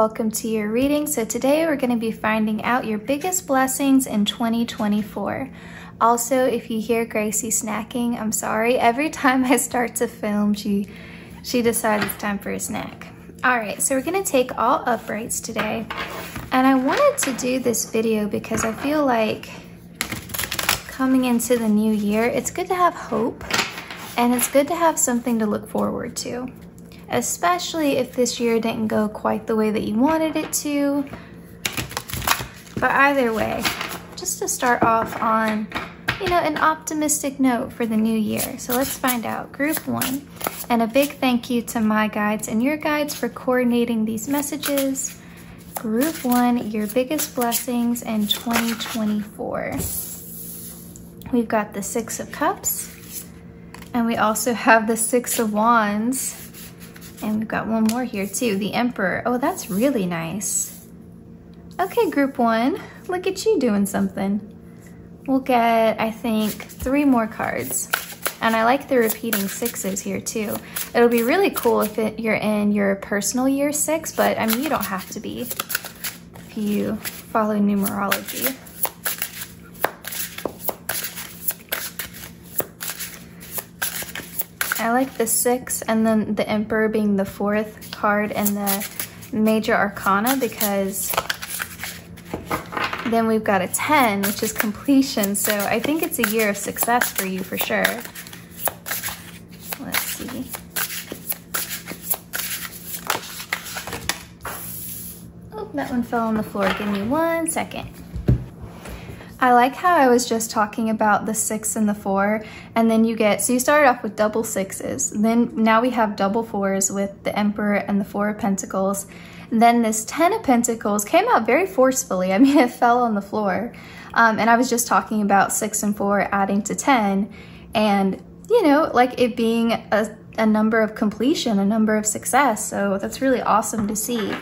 welcome to your reading. So today we're going to be finding out your biggest blessings in 2024. Also, if you hear Gracie snacking, I'm sorry. Every time I start to film, she decides it's time for a snack. All right, so we're going to take all uprights today. And I wanted to do this video because I feel like coming into the new year, it's good to have hope and it's good to have something to look forward to. Especially if this year didn't go quite the way that you wanted it to. But either way, just to start off on, an optimistic note for the new year. So let's find out. Group 1. And a big thank you to my guides and your guides for coordinating these messages. Group 1, your biggest blessings in 2024. We've got the 6 of Cups. And we also have the 6 of Wands. And we've got one more here too, the Emperor. Oh, that's really nice. Okay, group 1, look at you doing something. We'll get, I think, 3 more cards. And I like the repeating 6s here too. It'll be really cool if you're in your personal year 6, but I mean, you don't have to be if you follow numerology. I like the 6 and then the Emperor being the 4th card in the Major Arcana because then we've got a 10, which is completion. So I think it's a year of success for you for sure. Let's see. Oh, that one fell on the floor. Give me 1 second. I like how I was just talking about the 6 and the 4, and then so you started off with double 6s, then now we have double 4s with the Emperor and the 4 of Pentacles. And then this 10 of Pentacles came out very forcefully. I mean, it fell on the floor. And I was just talking about 6 and 4 adding to 10, and like it being a number of completion, a number of success. So that's really awesome to see.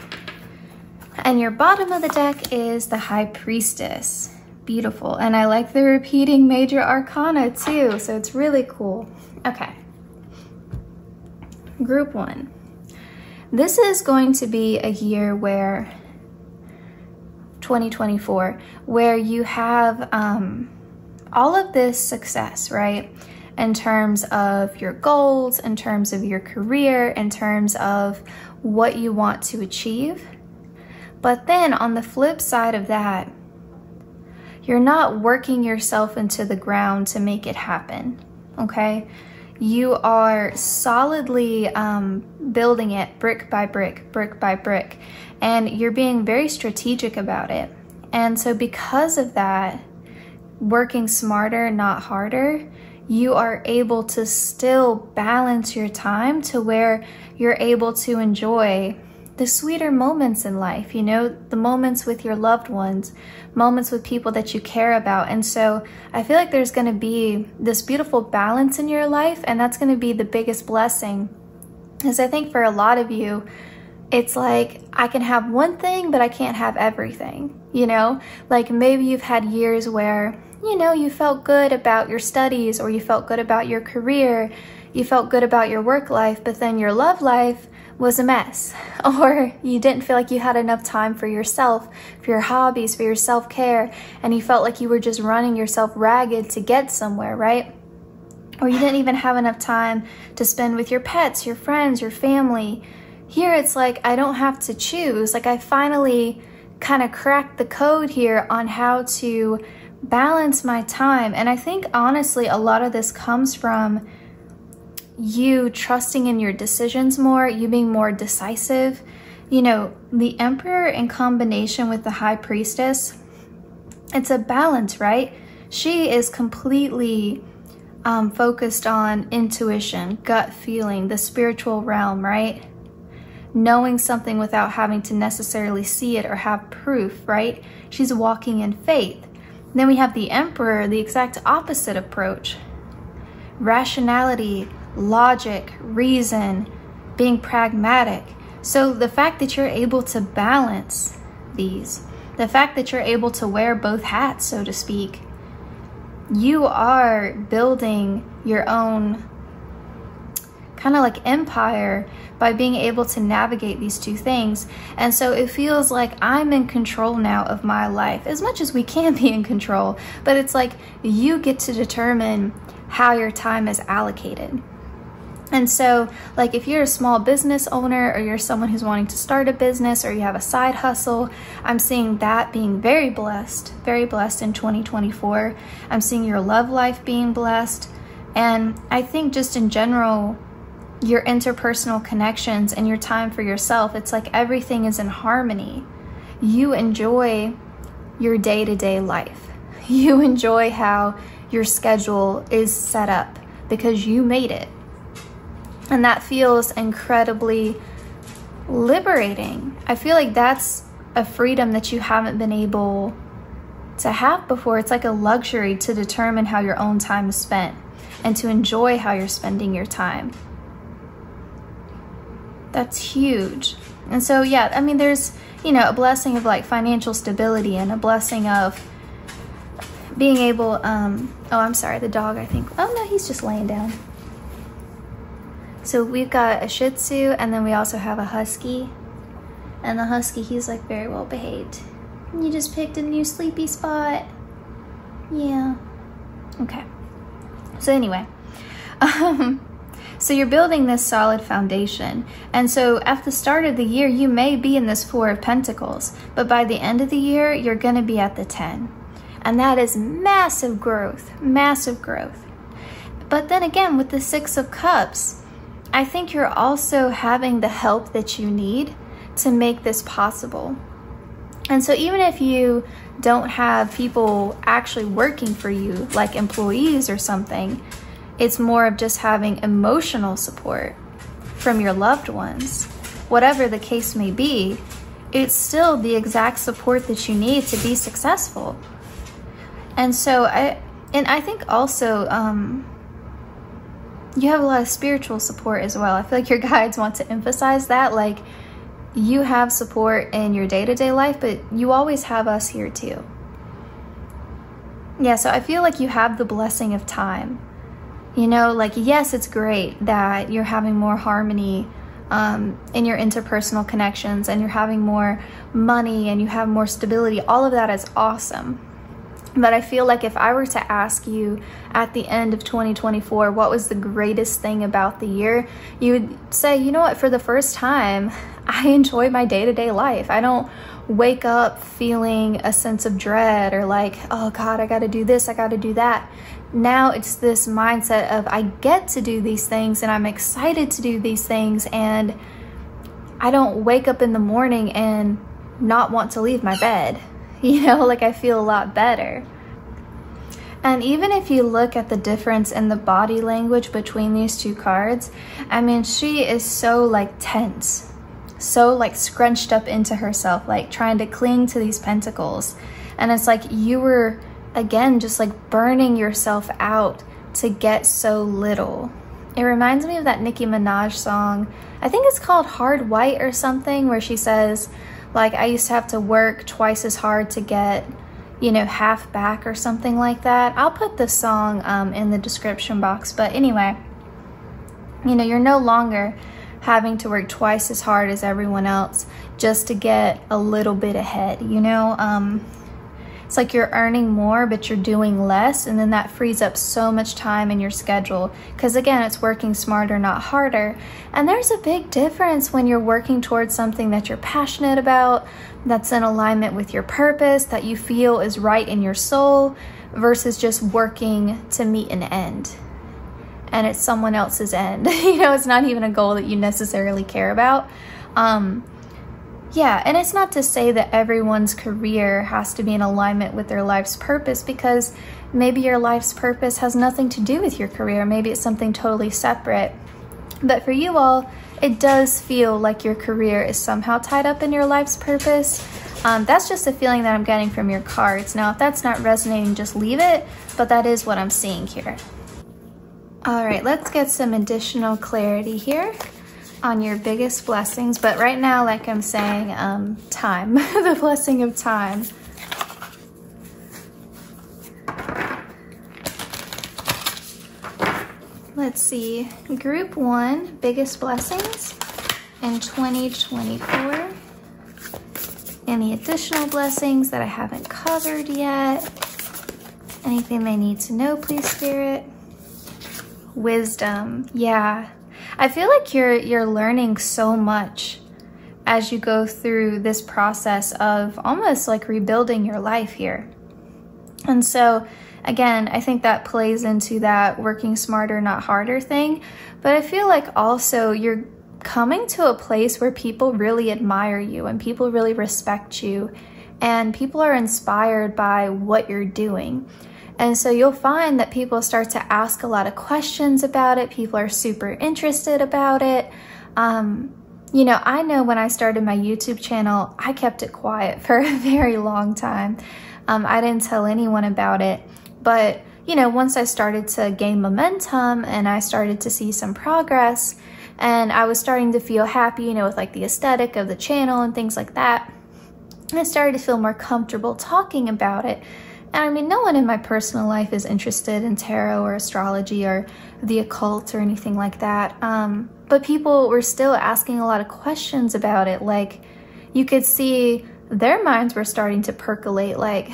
And your bottom of the deck is the High Priestess. Beautiful. And I like the repeating Major Arcana too, so it's really cool. Okay. Group 1. This is going to be a year where, 2024, where you have all of this success, right? In terms of your goals, in terms of your career, in terms of what you want to achieve. But then on the flip side of that, you're not working yourself into the ground to make it happen, okay? You are solidly building it brick by brick, brick by brick, and you're being very strategic about it. And so because of that, working smarter, not harder, you are able to still balance your time to where you're able to enjoy the sweeter moments in life, the moments with your loved ones, moments with people that you care about. And so I feel like there's going to be this beautiful balance in your life, and that's going to be the biggest blessing. Because I think for a lot of you, it's like, I can have one thing, but I can't have everything, Like maybe you've had years where, you felt good about your studies, or you felt good about your career, you felt good about your work life, but then your love life was a mess, or you didn't feel like you had enough time for yourself, for your hobbies, for your self-care, and you felt like you were just running yourself ragged to get somewhere, right? Or you didn't even have enough time to spend with your pets, your friends, your family. Here it's like, I don't have to choose. Like I finally kind of cracked the code here on how to balance my time. And I think honestly, a lot of this comes from you trusting in your decisions more, you being more decisive. The Emperor in combination with the High Priestess, it's a balance, right? She is completely focused on intuition, gut feeling, the spiritual realm, right? Knowing something without having to necessarily see it or have proof, right? She's walking in faith. Then we have the Emperor, the exact opposite approach. Rationality, logic, reason, being pragmatic. So the fact that you're able to balance these, the fact that you're able to wear both hats, so to speak, you are building your own kind of like empire by being able to navigate these two things. And so it feels like I'm in control now of my life, as much as we can be in control, but it's like you get to determine how your time is allocated. And so like if you're a small business owner, or you're someone who's wanting to start a business, or you have a side hustle, I'm seeing that being very blessed in 2024. I'm seeing your love life being blessed. And I think just in general, your interpersonal connections and your time for yourself, it's like everything is in harmony. You enjoy your day-to-day life. You enjoy how your schedule is set up because you made it. And that feels incredibly liberating. I feel like that's a freedom that you haven't been able to have before. It's like a luxury to determine how your own time is spent and to enjoy how you're spending your time. That's huge. And so, yeah, I mean, there's, you know, a blessing of like financial stability and a blessing of being able, oh, I'm sorry, the dog, I think. Oh no, he's just laying down. So we've got a Shih Tzu, and then we also have a Husky. And the Husky, he's like very well behaved. You just picked a new sleepy spot. Yeah. Okay. So anyway, so you're building this solid foundation. And so at the start of the year, you may be in this 4 of Pentacles, but by the end of the year, you're going to be at the 10. And that is massive growth, massive growth. But then again, with the 6 of Cups, I think you're also having the help that you need to make this possible. And so even if you don't have people actually working for you, like employees or something, it's more of just having emotional support from your loved ones. Whatever the case may be, it's still the exact support that you need to be successful. And so I think also you have a lot of spiritual support as well. I feel like your guides want to emphasize that, like, you have support in your day-to-day life, but you always have us here too. Yeah, so I feel like you have the blessing of time. You know, like, yes, it's great that you're having more harmony in your interpersonal connections, and you're having more money, and you have more stability. All of that is awesome. But I feel like if I were to ask you at the end of 2024, what was the greatest thing about the year, you would say, you know what, for the first time, I enjoy my day-to-day life. I don't wake up feeling a sense of dread or like, oh God, I gotta do this, I gotta do that. Now it's this mindset of I get to do these things and I'm excited to do these things, and I don't wake up in the morning and not want to leave my bed. You know, like, I feel a lot better. And even if you look at the difference in the body language between these two cards, I mean, she is so like tense, so like scrunched up into herself, like trying to cling to these pentacles. And it's like you were, again, just like burning yourself out to get so little. It reminds me of that Nicki Minaj song. I think it's called Hard White or something, where she says, like, I used to have to work twice as hard to get, you know, half back or something like that. I'll put the song in the description box. But anyway, you know, you're no longer having to work twice as hard as everyone else just to get a little bit ahead, you know? It's like you're earning more, but you're doing less, and then that frees up so much time in your schedule. Because again, it's working smarter, not harder. And there's a big difference when you're working towards something that you're passionate about, that's in alignment with your purpose, that you feel is right in your soul, versus just working to meet an end. And it's someone else's end. You know, it's not even a goal that you necessarily care about. Yeah, and it's not to say that everyone's career has to be in alignment with their life's purpose, because maybe your life's purpose has nothing to do with your career. Maybe it's something totally separate. But for you all, it does feel like your career is somehow tied up in your life's purpose. That's just a feeling that I'm getting from your cards. Now, if that's not resonating, just leave it, but that is what I'm seeing here. All right, let's get some additional clarity here on your biggest blessings. But right now, like I'm saying, time, the blessing of time. let's see, group 1, biggest blessings in 2024. Any additional blessings that I haven't covered yet? Anything they need to know, please, Spirit? Wisdom, yeah. I feel like you're learning so much as you go through this process of almost like rebuilding your life here. And so, again, I think that plays into that working smarter, not harder thing. But I feel like also you're coming to a place where people really admire you and people really respect you and people are inspired by what you're doing. And so you'll find that people start to ask a lot of questions about it. People are super interested about it. You know, I know when I started my YouTube channel, I kept it quiet for a very long time. I didn't tell anyone about it. But, you know, once I started to gain momentum and I started to see some progress and I was starting to feel happy, you know, with like the aesthetic of the channel and things like that, I started to feel more comfortable talking about it. And I mean, no one in my personal life is interested in tarot or astrology or the occult or anything like that. But people were still asking a lot of questions about it. Like, you could see their minds were starting to percolate. Like,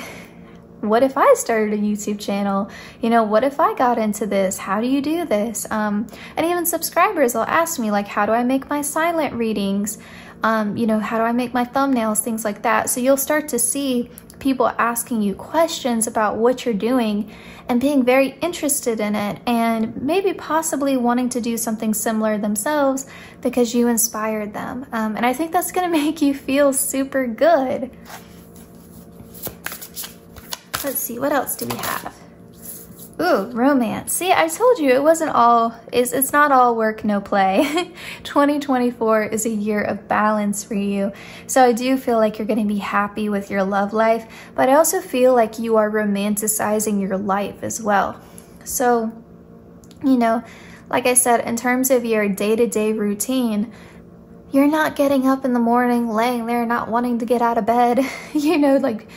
what if I started a YouTube channel? You know, what if I got into this? How do you do this? And even subscribers will ask me, like, how do I make my silent readings? You know, how do I make my thumbnails? Things like that. So you'll start to see people asking you questions about what you're doing and being very interested in it and maybe possibly wanting to do something similar themselves because you inspired them. And I think that's going to make you feel super good. Let's see, what else do we have? Ooh, romance. See, I told you it wasn't all, it's not all work, no play. 2024 is a year of balance for you. So I do feel like you're going to be happy with your love life, but I also feel like you are romanticizing your life as well. So, you know, like I said, in terms of your day-to-day routine, you're not getting up in the morning, laying there, not wanting to get out of bed, you know, like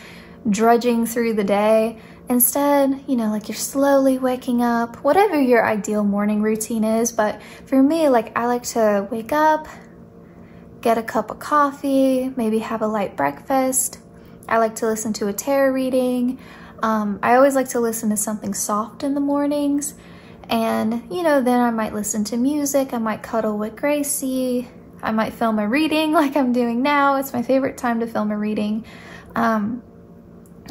drudging through the day. Instead, you know, like you're slowly waking up, whatever your ideal morning routine is. But for me, like I like to wake up, get a cup of coffee, maybe have a light breakfast. I like to listen to a tarot reading. I always like to listen to something soft in the mornings. And, you know, then I might listen to music. I might cuddle with Gracie. I might film a reading like I'm doing now. It's my favorite time to film a reading.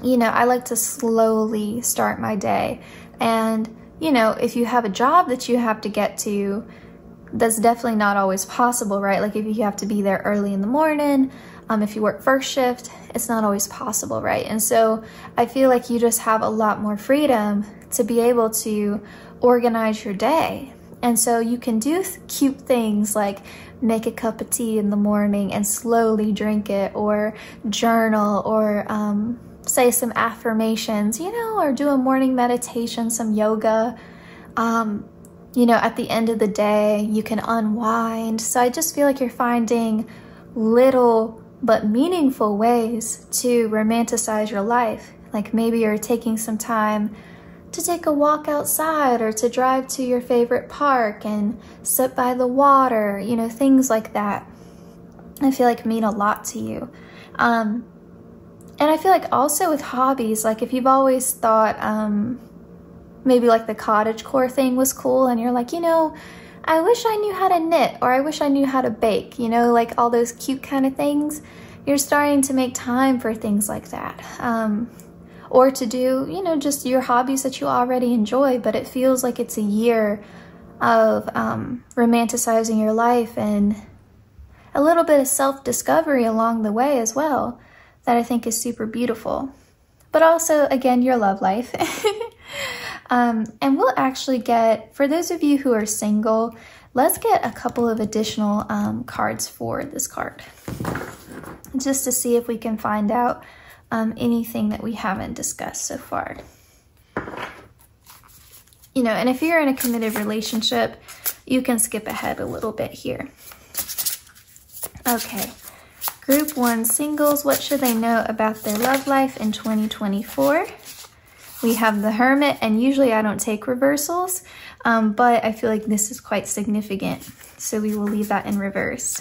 You know, I like to slowly start my day. And, you know, if you have a job that you have to get to, that's definitely not always possible, right? Like if you have to be there early in the morning, if you work first shift, it's not always possible, right? And so I feel like you just have a lot more freedom to be able to organize your day. And so you can do cute things like make a cup of tea in the morning and slowly drink it, or journal, or say some affirmations, you know, or do a morning meditation, some yoga. You know, at the end of the day, you can unwind. So I just feel like you're finding little but meaningful ways to romanticize your life. Like maybe you're taking some time to take a walk outside or to drive to your favorite park and sit by the water, you know, things like that. I feel like mean a lot to you. And I feel like also with hobbies, like if you've always thought maybe like the cottagecore thing was cool and you're like, you know, I wish I knew how to knit, or I wish I knew how to bake, you know, like all those cute kind of things, you're starting to make time for things like that. Or to do, you know, just your hobbies that you already enjoy, but it feels like it's a year of romanticizing your life and a little bit of self-discovery along the way as well, that I think is super beautiful. But also, again, your love life. And we'll actually get, for those of you who are single, let's get a couple of additional cards for this card, just to see if we can find out anything that we haven't discussed so far. You know, and if you're in a committed relationship, you can skip ahead a little bit here. Okay, group 1 singles, what should they know about their love life in 2024? We have the Hermit, and usually I don't take reversals, but I feel like this is quite significant. So we will leave that in reverse.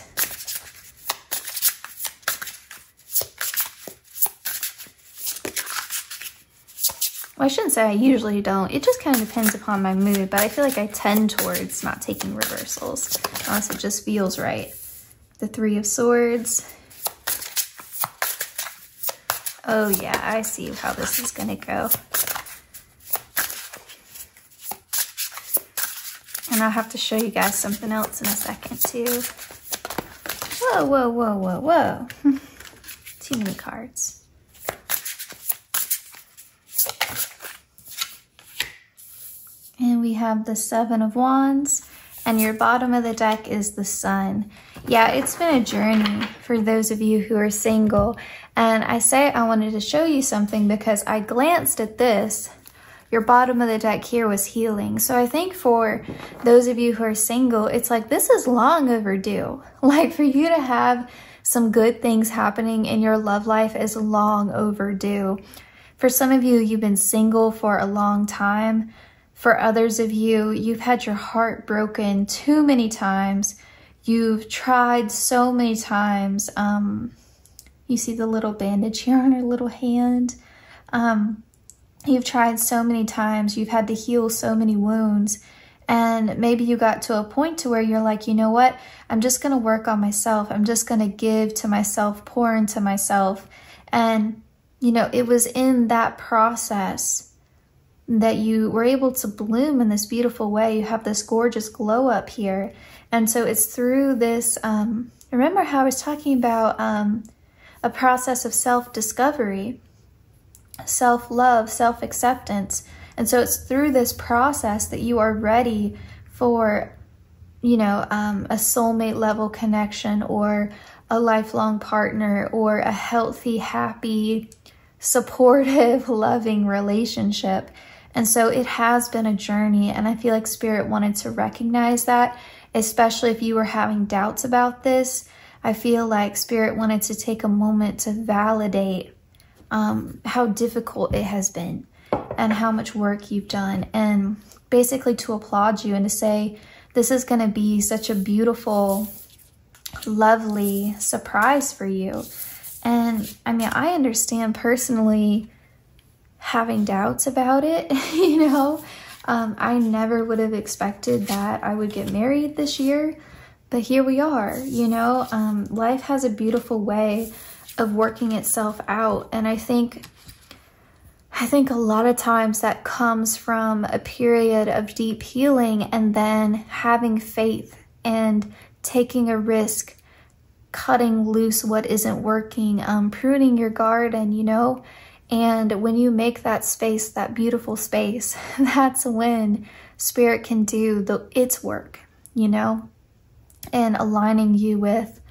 Well, I shouldn't say I usually don't. It just kind of depends upon my mood, but I feel like I tend towards not taking reversals unless it just feels right. The Three of Swords. Oh yeah, I see how this is gonna go. And I'll have to show you guys something else in a second too. Whoa, whoa, whoa, whoa, whoa. Too many cards. And we have the Seven of Wands, and your bottom of the deck is the Sun. Yeah, it's been a journey for those of you who are single. And I say I wanted to show you something because I glanced at this. Your bottom of the deck here was healing. So I think for those of you who are single, it's like this is long overdue. Like for you to have some good things happening in your love life is long overdue. For some of you, you've been single for a long time. For others of you, you've had your heart broken too many times. You've tried so many times. You see the little bandage here on her little hand. You've tried so many times, you've had to heal so many wounds, and maybe you got to a point to where you're like, you know what, I'm just going to work on myself. I'm just going to give to myself, pour into myself. And, you know, it was in that process that you were able to bloom in this beautiful way. You have this gorgeous glow up here. And so it's through this, remember how I was talking about a process of self-discovery, self-love, self-acceptance. And so it's through this process that you are ready for, you know, a soulmate level connection or a lifelong partner or a healthy, happy, supportive, loving relationship. And so it has been a journey, and I feel like Spirit wanted to recognize that, especially if you were having doubts about this. I feel like Spirit wanted to take a moment to validate how difficult it has been and how much work you've done, and basically to applaud you and to say this is going to be such a beautiful, lovely surprise for you. And I mean, I understand personally having doubts about it. You know, I never would have expected that I would get married this year, but here we are. You know, life has a beautiful way of working itself out. And I think a lot of times that comes from a period of deep healing and then having faith and taking a risk, cutting loose what isn't working, pruning your garden, you know. And when you make that space, that beautiful space, that's when Spirit can do its work, you know, and aligning you with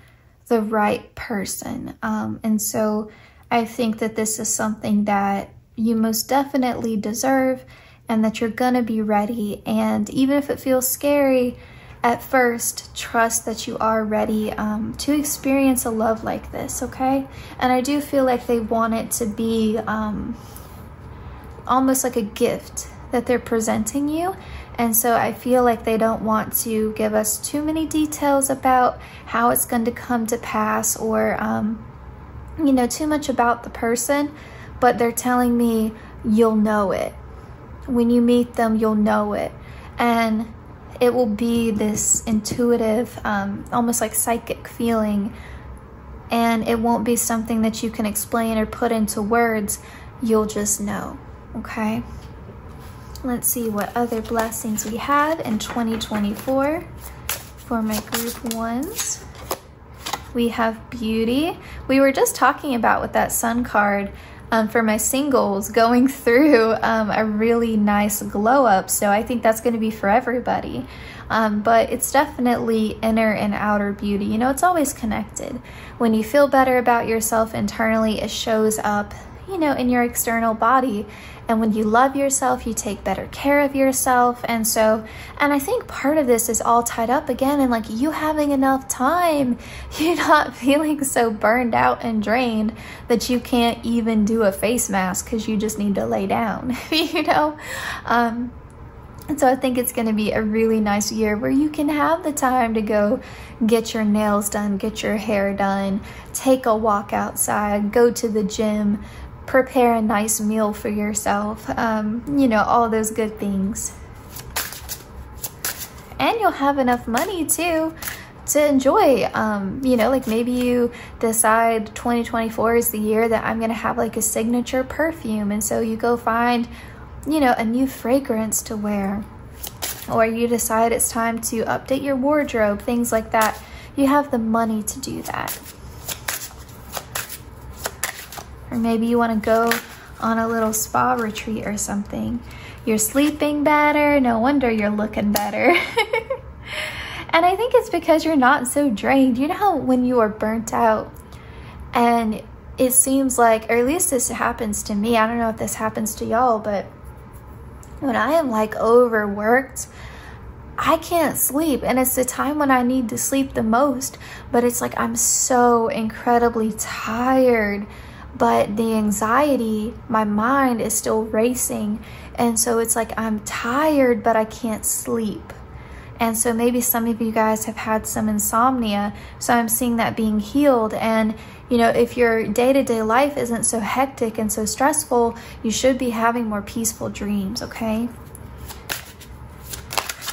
the right person. And so I think that this is something that you most definitely deserve and that you're gonna be ready. And even if it feels scary at first, trust that you are ready to experience a love like this, okay? And I do feel like they want it to be almost like a gift that they're presenting you. And so I feel like they don't want to give us too many details about how it's going to come to pass or, you know, too much about the person, but they're telling me you'll know it. When you meet them, you'll know it. And it will be this intuitive, almost like psychic feeling. And it won't be something that you can explain or put into words. You'll just know, okay? Let's see what other blessings we have in 2024 for my group ones. We have beauty. We were just talking about with that Sun card for my singles going through a really nice glow up. So I think that's going to be for everybody. But it's definitely inner and outer beauty. You know, it's always connected. When you feel better about yourself internally, it shows up, you know, in your external body. And when you love yourself, you take better care of yourself. And I think part of this is all tied up again in like you having enough time. You're not feeling so burned out and drained that you can't even do a face mask because you just need to lay down, you know? And so I think it's going to be a really nice year where you can have the time to go get your nails done, get your hair done, take a walk outside, go to the gym, prepare a nice meal for yourself, you know, all those good things. And you'll have enough money too to enjoy, you know, like maybe you decide 2024 is the year that I'm going to have like a signature perfume. And so you go find, you know, a new fragrance to wear, or you decide it's time to update your wardrobe, things like that. You have the money to do that. Or maybe you want to go on a little spa retreat or something. You're sleeping better, no wonder you're looking better. And I think it's because you're not so drained. You know how when you are burnt out and it seems like, or at least this happens to me, I don't know if this happens to y'all, but when I am like overworked, I can't sleep. And it's the time when I need to sleep the most, but it's like I'm so incredibly tired, but the anxiety, my mind is still racing. And so it's like I'm tired, but I can't sleep. And so maybe some of you guys have had some insomnia, so I'm seeing that being healed. And you know, if your day-to-day life isn't so hectic and so stressful, you should be having more peaceful dreams, okay?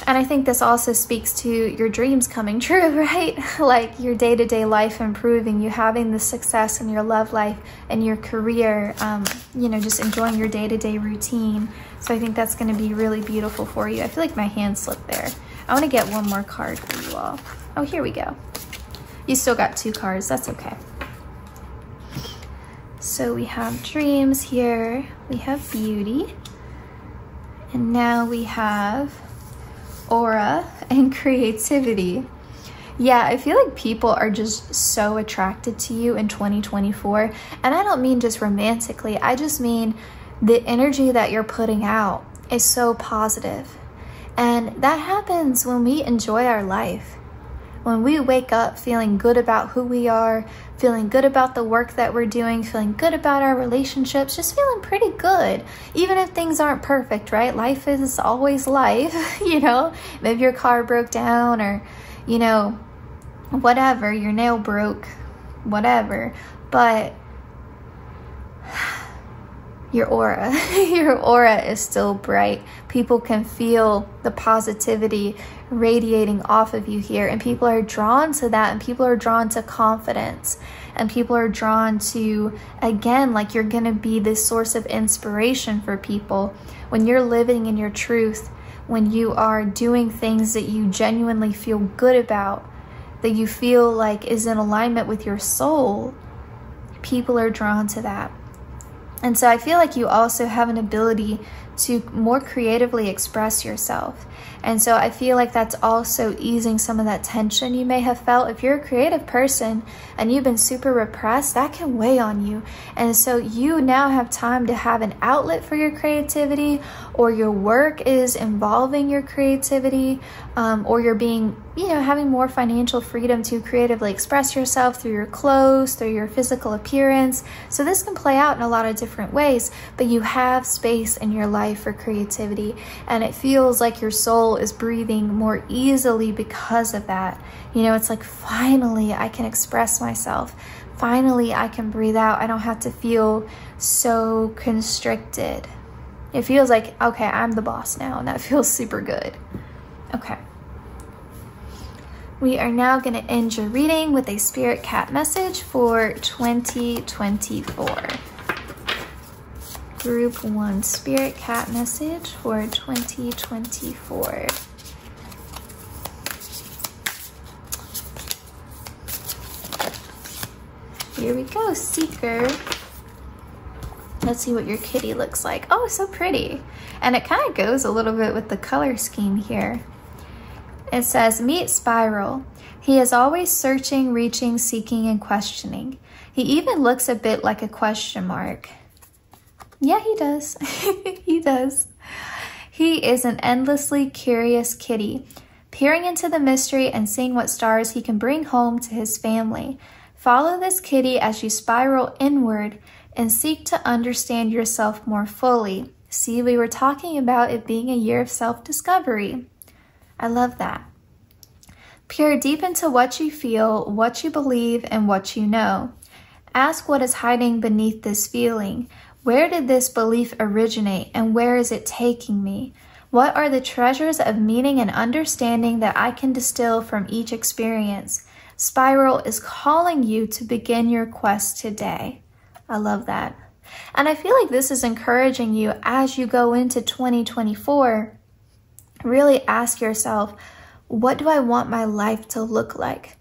And I think this also speaks to your dreams coming true, right? Like your day-to-day life improving, you having the success in your love life and your career, you know, just enjoying your day-to-day routine. So I think that's going to be really beautiful for you. I feel like my hand slipped there. I want to get one more card for you all. Oh, here we go. You still got 2 cards. That's okay. So we have dreams here. We have beauty. And now we have aura and creativity. Yeah, I feel like people are just so attracted to you in 2024. And I don't mean just romantically. I just mean the energy that you're putting out is so positive. And that happens when we enjoy our life. When we wake up feeling good about who we are, feeling good about the work that we're doing, feeling good about our relationships, just feeling pretty good. Even if things aren't perfect, right? Life is always life, you know? Maybe your car broke down or, you know, whatever, your nail broke, whatever. But your aura is still bright. People can feel the positivity radiating off of you here, and people are drawn to that, and people are drawn to confidence, and people are drawn to, again, like you're gonna be this source of inspiration for people when you're living in your truth, when you are doing things that you genuinely feel good about, that you feel like is in alignment with your soul. People are drawn to that. And so I feel like you also have an ability to more creatively express yourself. And so I feel like that's also easing some of that tension you may have felt. If you're a creative person and you've been super repressed, that can weigh on you. And so you now have time to have an outlet for your creativity, or your work is involving your creativity, or you're being, you know, having more financial freedom to creatively express yourself through your clothes, through your physical appearance. So this can play out in a lot of different ways, but you have space in your life for creativity, and it feels like your soul is breathing more easily because of that. You know, it's like, finally I can express myself. Finally I can breathe out. I don't have to feel so constricted. It feels like, okay, I'm the boss now, and that feels super good. Okay. We are now going to end your reading with a spirit cat message for 2024. Group 1 spirit cat message for 2024. Here we go, Seeker. Let's see what your kitty looks like. Oh, so pretty. And it kind of goes a little bit with the color scheme here. It says, meet Spiral. He is always searching, reaching, seeking, and questioning. He even looks a bit like a question mark. Yeah, he does. He does. He is an endlessly curious kitty, peering into the mystery and seeing what stars he can bring home to his family. Follow this kitty as you spiral inward and seek to understand yourself more fully. See, we were talking about it being a year of self-discovery. I love that. Peer deep into what you feel, what you believe, and what you know. Ask what is hiding beneath this feeling. Where did this belief originate, and where is it taking me? What are the treasures of meaning and understanding that I can distill from each experience? Spiral is calling you to begin your quest today. I love that. And I feel like this is encouraging you as you go into 2024. Really ask yourself, what do I want my life to look like?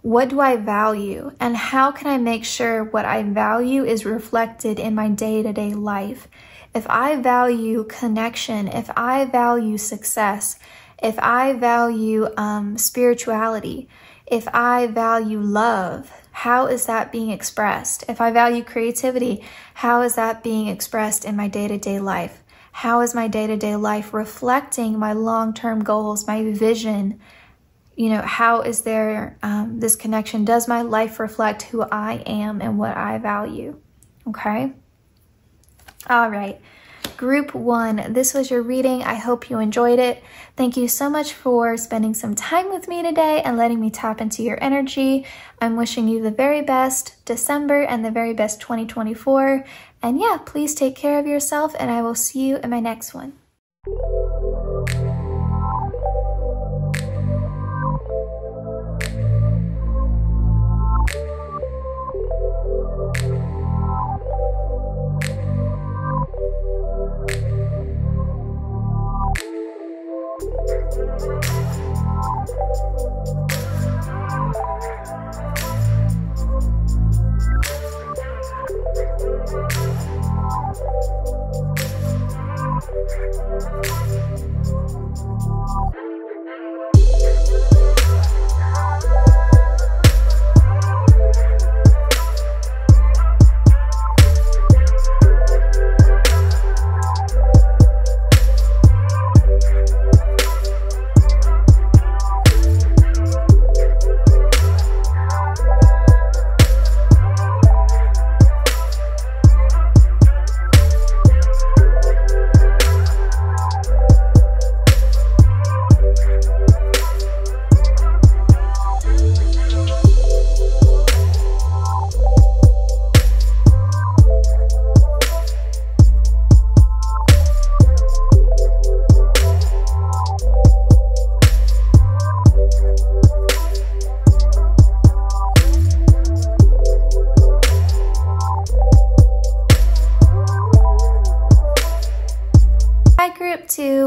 What do I value? And how can I make sure what I value is reflected in my day-to-day life? If I value connection, if I value success, if I value spirituality, if I value love, how is that being expressed? If I value creativity, how is that being expressed in my day-to-day life? How is my day-to-day life reflecting my long-term goals, my vision? You know, how is there this connection? Does my life reflect who I am and what I value? Okay. All right. Group 1, this was your reading. I hope you enjoyed it. Thank you so much for spending some time with me today and letting me tap into your energy. I'm wishing you the very best December and the very best 2024. And yeah, please take care of yourself, and I will see you in my next one.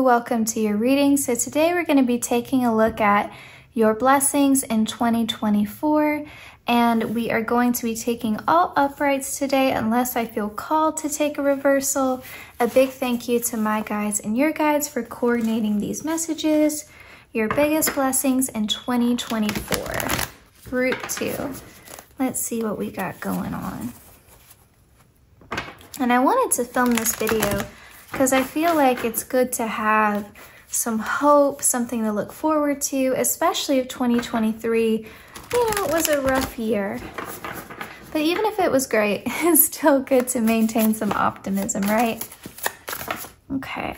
Welcome to your reading. So today we're going to be taking a look at your blessings in 2024, and we are going to be taking all uprights today unless I feel called to take a reversal. A big thank you to my guides and your guides for coordinating these messages. Your biggest blessings in 2024. Group 2. Let's see what we got going on. And I wanted to film this video because I feel like it's good to have some hope, something to look forward to, especially if 2023, you know, it was a rough year. But even if it was great, it's still good to maintain some optimism, right? Okay.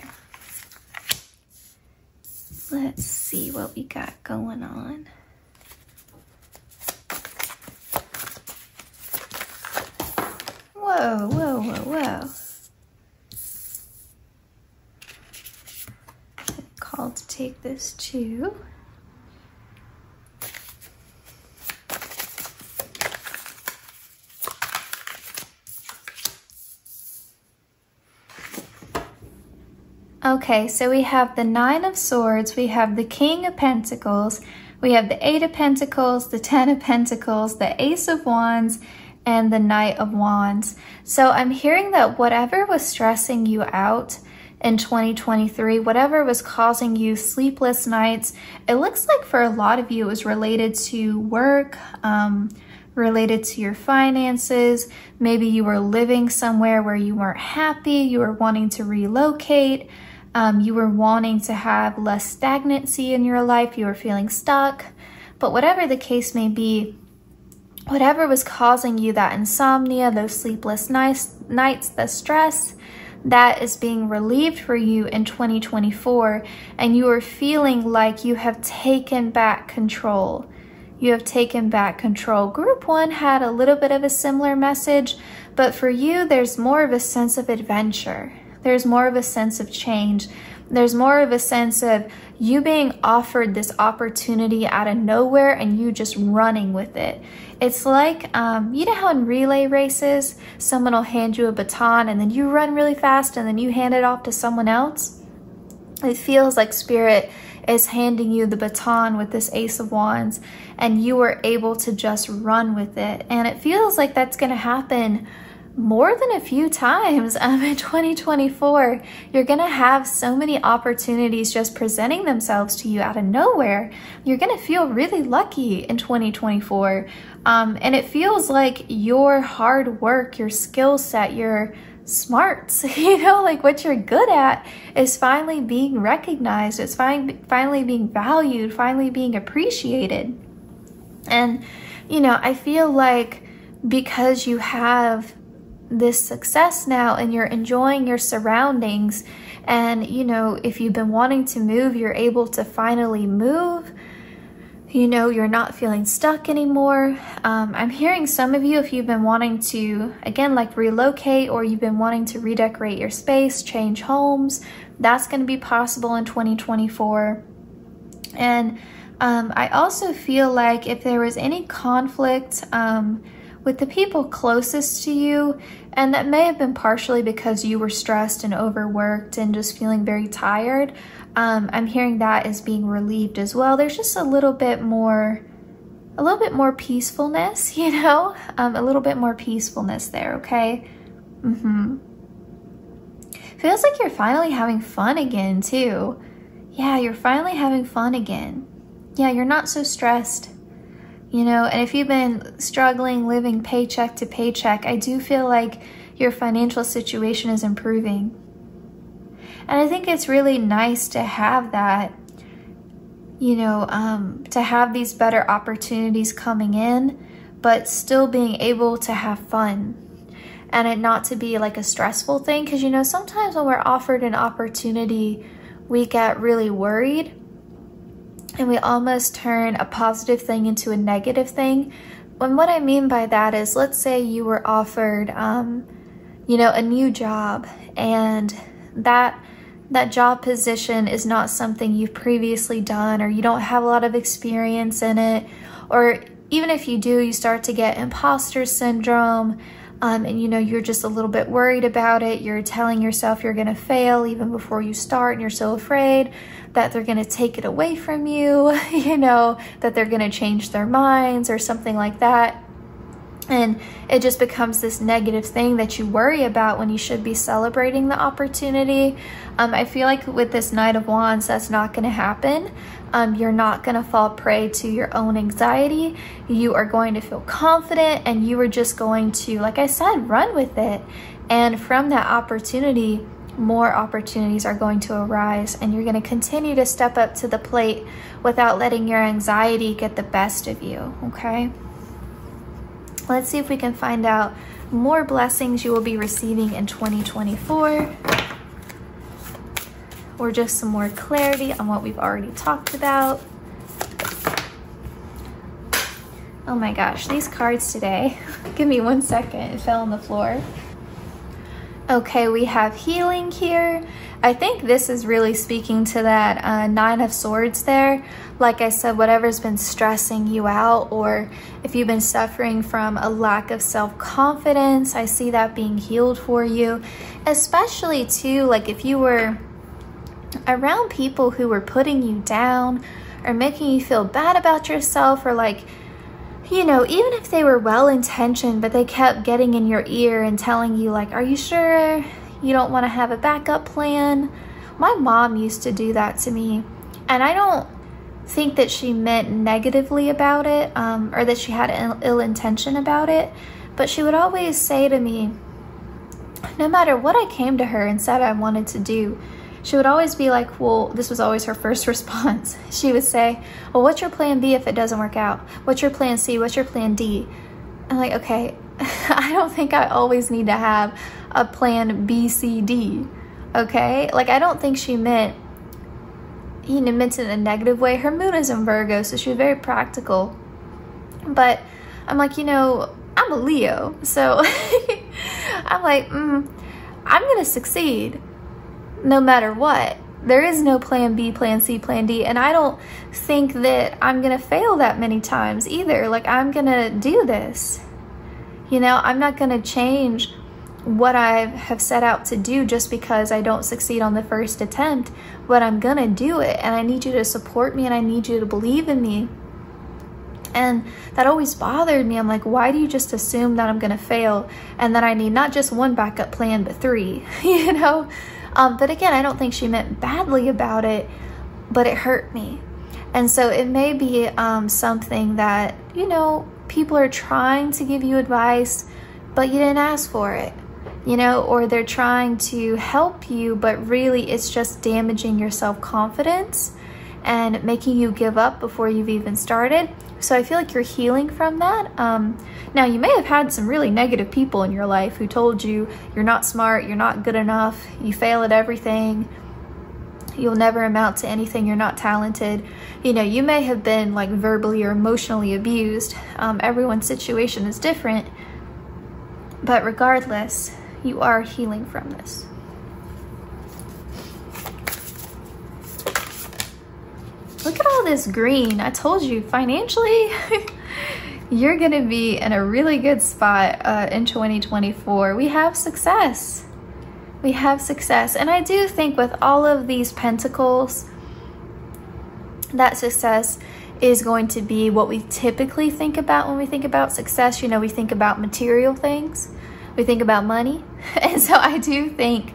Let's see what we got going on. Whoa, whoa, whoa, whoa. Called to take this too. Okay, so we have the 9 of Swords, we have the King of Pentacles, we have the 8 of Pentacles, the 10 of Pentacles, the Ace of Wands, and the Knight of Wands. So I'm hearing that whatever was stressing you out in 2023, whatever was causing you sleepless nights, it looks like for a lot of you it was related to work, related to your finances. Maybe you were living somewhere where you weren't happy, you were wanting to relocate, you were wanting to have less stagnancy in your life, you were feeling stuck. But whatever the case may be, whatever was causing you that insomnia, those sleepless nights, the stress, that is being relieved for you in 2024, and you are feeling like you have taken back control. You have taken back control. Group 1 had a little bit of a similar message, but for you, there's more of a sense of adventure. There's more of a sense of change. There's more of a sense of you being offered this opportunity out of nowhere and you just running with it. It's like, you know how in relay races, someone will hand you a baton and then you run really fast and then you hand it off to someone else? It feels like Spirit is handing you the baton with this Ace of Wands and you are able to just run with it. And it feels like that's going to happen more than a few times in 2024. You're gonna have so many opportunities just presenting themselves to you out of nowhere. You're gonna feel really lucky in 2024. And it feels like your hard work, your skill set, your smarts, you know, like what you're good at is finally being recognized. It's finally being valued, finally being appreciated. And, you know, I feel like because you have this success now and you're enjoying your surroundings, and you know, if you've been wanting to move, you're able to finally move. You know, you're not feeling stuck anymore. I'm hearing some of you, if you've been wanting to, again, like relocate, or you've been wanting to redecorate your space, change homes, that's going to be possible in 2024. And I also feel like if there was any conflict with the people closest to you, and that may have been partially because you were stressed and overworked and just feeling very tired, I'm hearing that is being relieved as well. There's just a little bit more peacefulness, you know, a little bit more peacefulness there, okay? Feels like you're finally having fun again too. Yeah, you're finally having fun again. Yeah, you're not so stressed. You know, and if you've been struggling living paycheck to paycheck, I do feel like your financial situation is improving. And I think it's really nice to have that, you know, to have these better opportunities coming in, but still being able to have fun and it not to be like a stressful thing. Because, you know, sometimes when we're offered an opportunity, we get really worried. And we almost turn a positive thing into a negative thing. And what I mean by that is, let's say you were offered, you know, a new job, and that job position is not something you've previously done, or you don't have a lot of experience in it, or even if you do, you start to get imposter syndrome, and you know, you're just a little bit worried about it. You're telling yourself you're going to fail even before you start, and you're so afraid that they're going to take it away from you, you know, that they're going to change their minds or something like that. And it just becomes this negative thing that you worry about when you should be celebrating the opportunity. I feel like with this Knight of Wands, that's not going to happen. You're not going to fall prey to your own anxiety. You are going to feel confident, and you are just going to, like I said, run with it. And from that opportunity, more opportunities are going to arise, and you're going to continue to step up to the plate without letting your anxiety get the best of you, okay? Let's see if we can find out more blessings you will be receiving in 2024, or just some more clarity on what we've already talked about. Oh my gosh, these cards today. Give me 1 second, it fell on the floor. Okay, we have healing here. I think this is really speaking to that Nine of Swords there. Like I said, whatever's been stressing you out, or if you've been suffering from a lack of self-confidence, I see that being healed for you. Especially too, like if you were around people who were putting you down or making you feel bad about yourself, or like, you know, even if they were well-intentioned, but they kept getting in your ear and telling you like, are you sure you don't want to have a backup plan? My mom used to do that to me, and I don't think that she meant negatively about it, or that she had an ill intention about it, but she would always say to me, no matter what I came to her and said I wanted to do, she would always be like, well, this was always her first response. She would say, well, what's your plan B if it doesn't work out? What's your plan C? What's your plan D? I'm like, okay, I don't think I always need to have a plan B, C, D, okay? Like, I don't think she meant, you know, meant it in a negative way. Her moon is in Virgo, so she was very practical. But I'm like, you know, I'm a Leo, so I'm like, I'm gonna succeed no matter what. There is no plan B, plan C, plan D, and I don't think that I'm gonna fail that many times either. Like, I'm gonna do this. You know, I'm not gonna change what I have set out to do just because I don't succeed on the first attempt, but I'm gonna do it, and I need you to support me, and I need you to believe in me. And that always bothered me. I'm like, why do you just assume that I'm gonna fail and that I need not just one backup plan, but 3, you know? But again, I don't think she meant badly about it, but it hurt me. And so it may be something that, you know, people are trying to give you advice, but you didn't ask for it, you know, or they're trying to help you, but really it's just damaging your self-confidence and making you give up before you've even started. So I feel like you're healing from that. Now, you may have had some really negative people in your life who told you you're not smart, you're not good enough, you fail at everything, you'll never amount to anything, you're not talented. You know, you may have been like verbally or emotionally abused. Everyone's situation is different, but regardless, you are healing from this. Look at all this green. I told you, financially, you're gonna be in a really good spot in 2024. We have success. We have success. And I do think with all of these pentacles, that success is going to be what we typically think about when we think about success. You know, we think about material things. We think about money. And so I do think,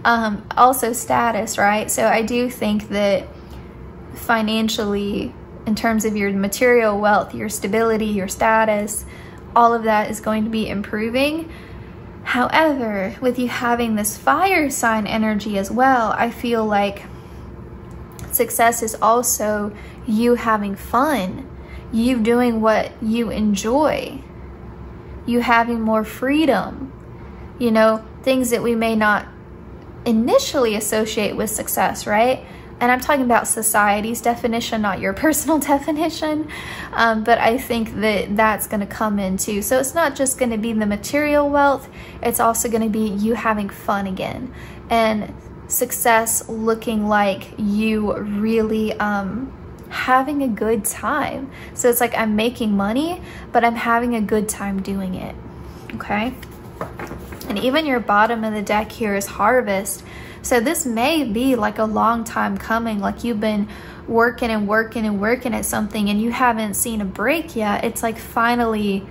also status, right? So I do think that financially, in terms of your material wealth, your stability, your status, all of that is going to be improving. However, with you having this fire sign energy as well, I feel like success is also you having fun, you doing what you enjoy, you having more freedom, you know, things that we may not initially associate with success, right? And I'm talking about society's definition, not your personal definition. But I think that that's going to come in too. So it's not just going to be the material wealth. It's also going to be you having fun again. And success looking like you really having a good time. So it's like I'm making money, but I'm having a good time doing it. Okay? And even your bottom of the deck here is harvest. So this may be like a long time coming, like you've been working and working and working at something and you haven't seen a break yet. It's like finally,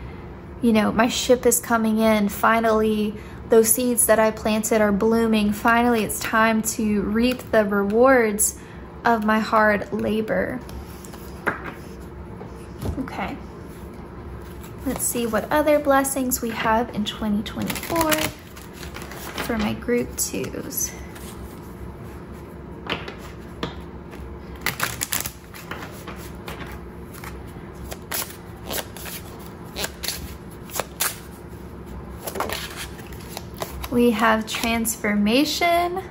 you know, my ship is coming in. Finally, those seeds that I planted are blooming. Finally, it's time to reap the rewards of my hard labor. Okay. Let's see what other blessings we have in 2024 for my group 2s. We have transformation.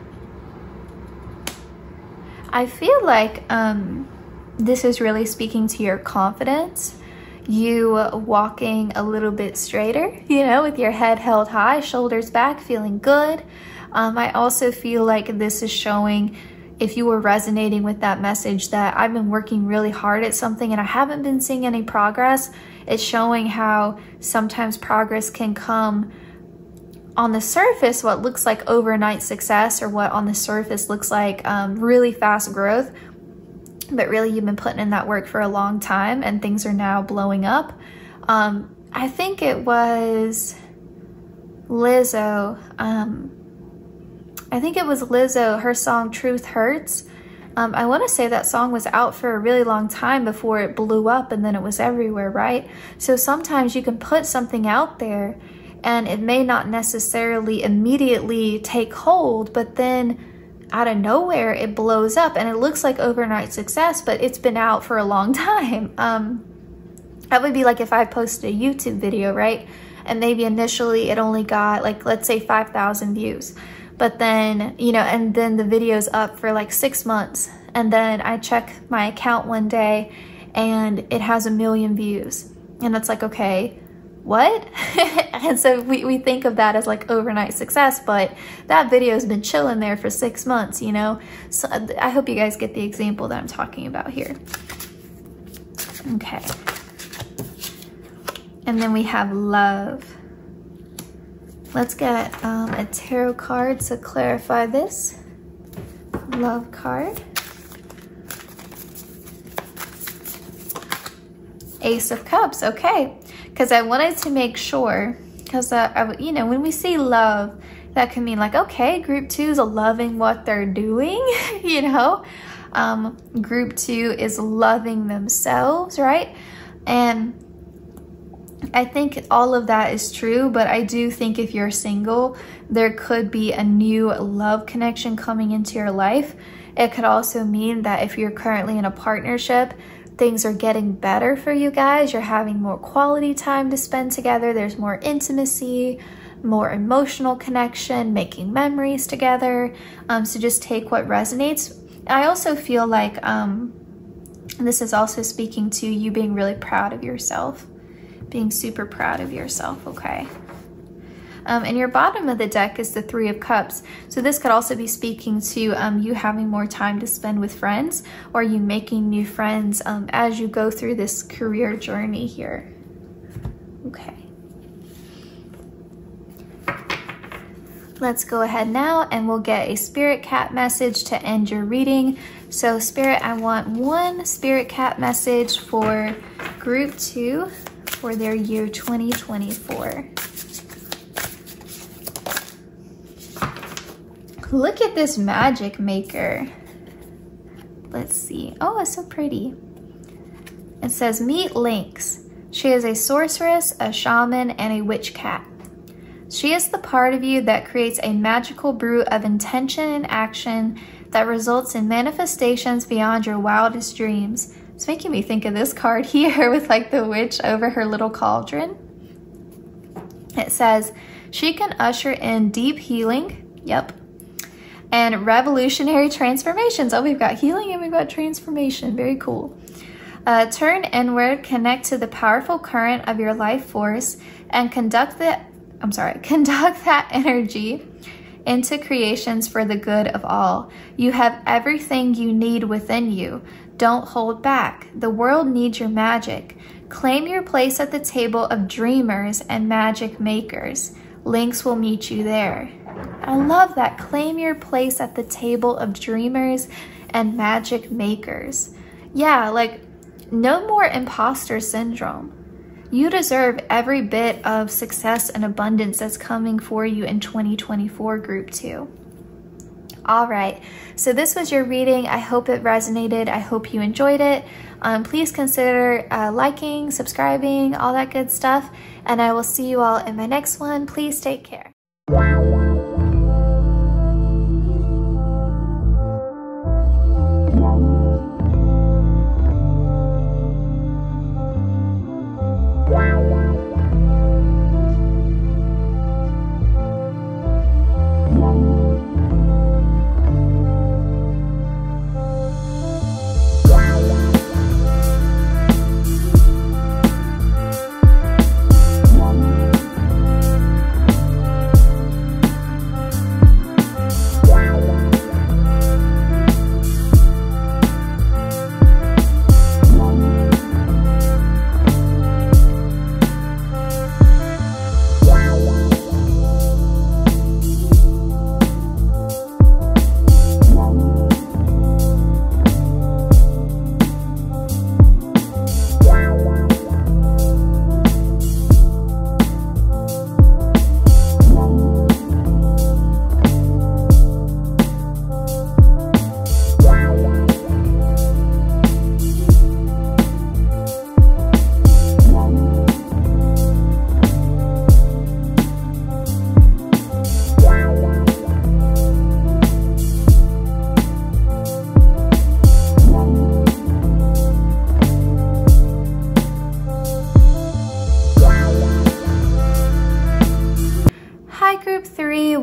I feel like this is really speaking to your confidence. You walking a little bit straighter, you know, with your head held high, shoulders back, feeling good. I also feel like this is showing, if you were resonating with that message, that I've been working really hard at something and I haven't been seeing any progress. It's showing how sometimes progress can come on the surface, what looks like overnight success, or what on the surface looks like really fast growth, but really you've been putting in that work for a long time and things are now blowing up. I think it was Lizzo. I think it was Lizzo, her song Truth Hurts. I want to say that song was out for a really long time before it blew up and then it was everywhere, right? So sometimes you can put something out there and it may not necessarily immediately take hold, but then out of nowhere it blows up and it looks like overnight success, but it's been out for a long time. That would be like if I posted a YouTube video, right? And maybe initially it only got like, let's say 5,000 views. But then, you know, and then the video's up for like 6 months. And then I check my account one day and it has 1 million views. And it's like, okay, what? And so we think of that as like overnight success, but that video's been chilling there for 6 months, you know? So I hope you guys get the example that I'm talking about here. Okay. And then we have love. Let's get a tarot card to clarify this. Love card. Ace of Cups, okay. Because I wanted to make sure, because you know, when we see love, that can mean like, okay, group 2 is loving what they're doing, you know. Group 2 is loving themselves, right? And I think all of that is true, but I do think if you're single, there could be a new love connection coming into your life. It could also mean that if you're currently in a partnership, things are getting better for you guys. You're having more quality time to spend together. There's more intimacy, more emotional connection, making memories together. So just take what resonates. I also feel like this is also speaking to you being really proud of yourself. Being super proud of yourself, okay? And your bottom of the deck is the 3 of Cups. So this could also be speaking to you having more time to spend with friends, or you making new friends as you go through this career journey here. Okay. Let's go ahead now and we'll get a Spirit Cat message to end your reading. So Spirit, I want one Spirit Cat message for group 2 for their year 2024. Look at this magic maker. Let's see. Oh, it's so pretty. It says, meet Lynx. She is a sorceress, a shaman, and a witch cat. She is the part of you that creates a magical brew of intention and action that results in manifestations beyond your wildest dreams. It's making me think of this card here with like the witch over her little cauldron. It says, she can usher in deep healing, yep, and revolutionary transformations. Oh, we've got healing and we've got transformation, very cool. Turn inward, connect to the powerful current of your life force, and conduct that energy into creations for the good of all. You have everything you need within you. Don't hold back. The world needs your magic. Claim your place at the table of dreamers and magic makers. Lynx will meet you there. I love that. Claim your place at the table of dreamers and magic makers. Yeah, like no more imposter syndrome. You deserve every bit of success and abundance that's coming for you in 2024, group 2. All right, so this was your reading. I hope it resonated. I hope you enjoyed it. Please consider liking, subscribing, all that good stuff. And I will see you all in my next one. Please take care.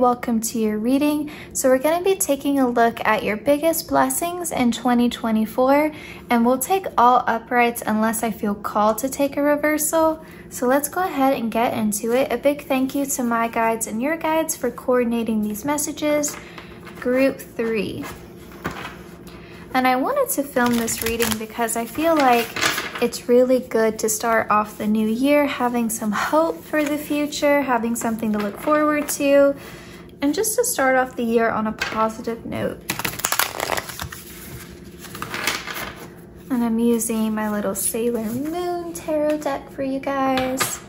welcome to your reading. So we're going to be taking a look at your biggest blessings in 2024, and we'll take all uprights unless I feel called to take a reversal. So let's go ahead and get into it. A big thank you to my guides and your guides for coordinating these messages. Group 3. And I wanted to film this reading because I feel like it's really good to start off the new year having some hope for the future, having something to look forward to, and just to start off the year on a positive note. And I'm using my little Sailor Moon tarot deck for you guys.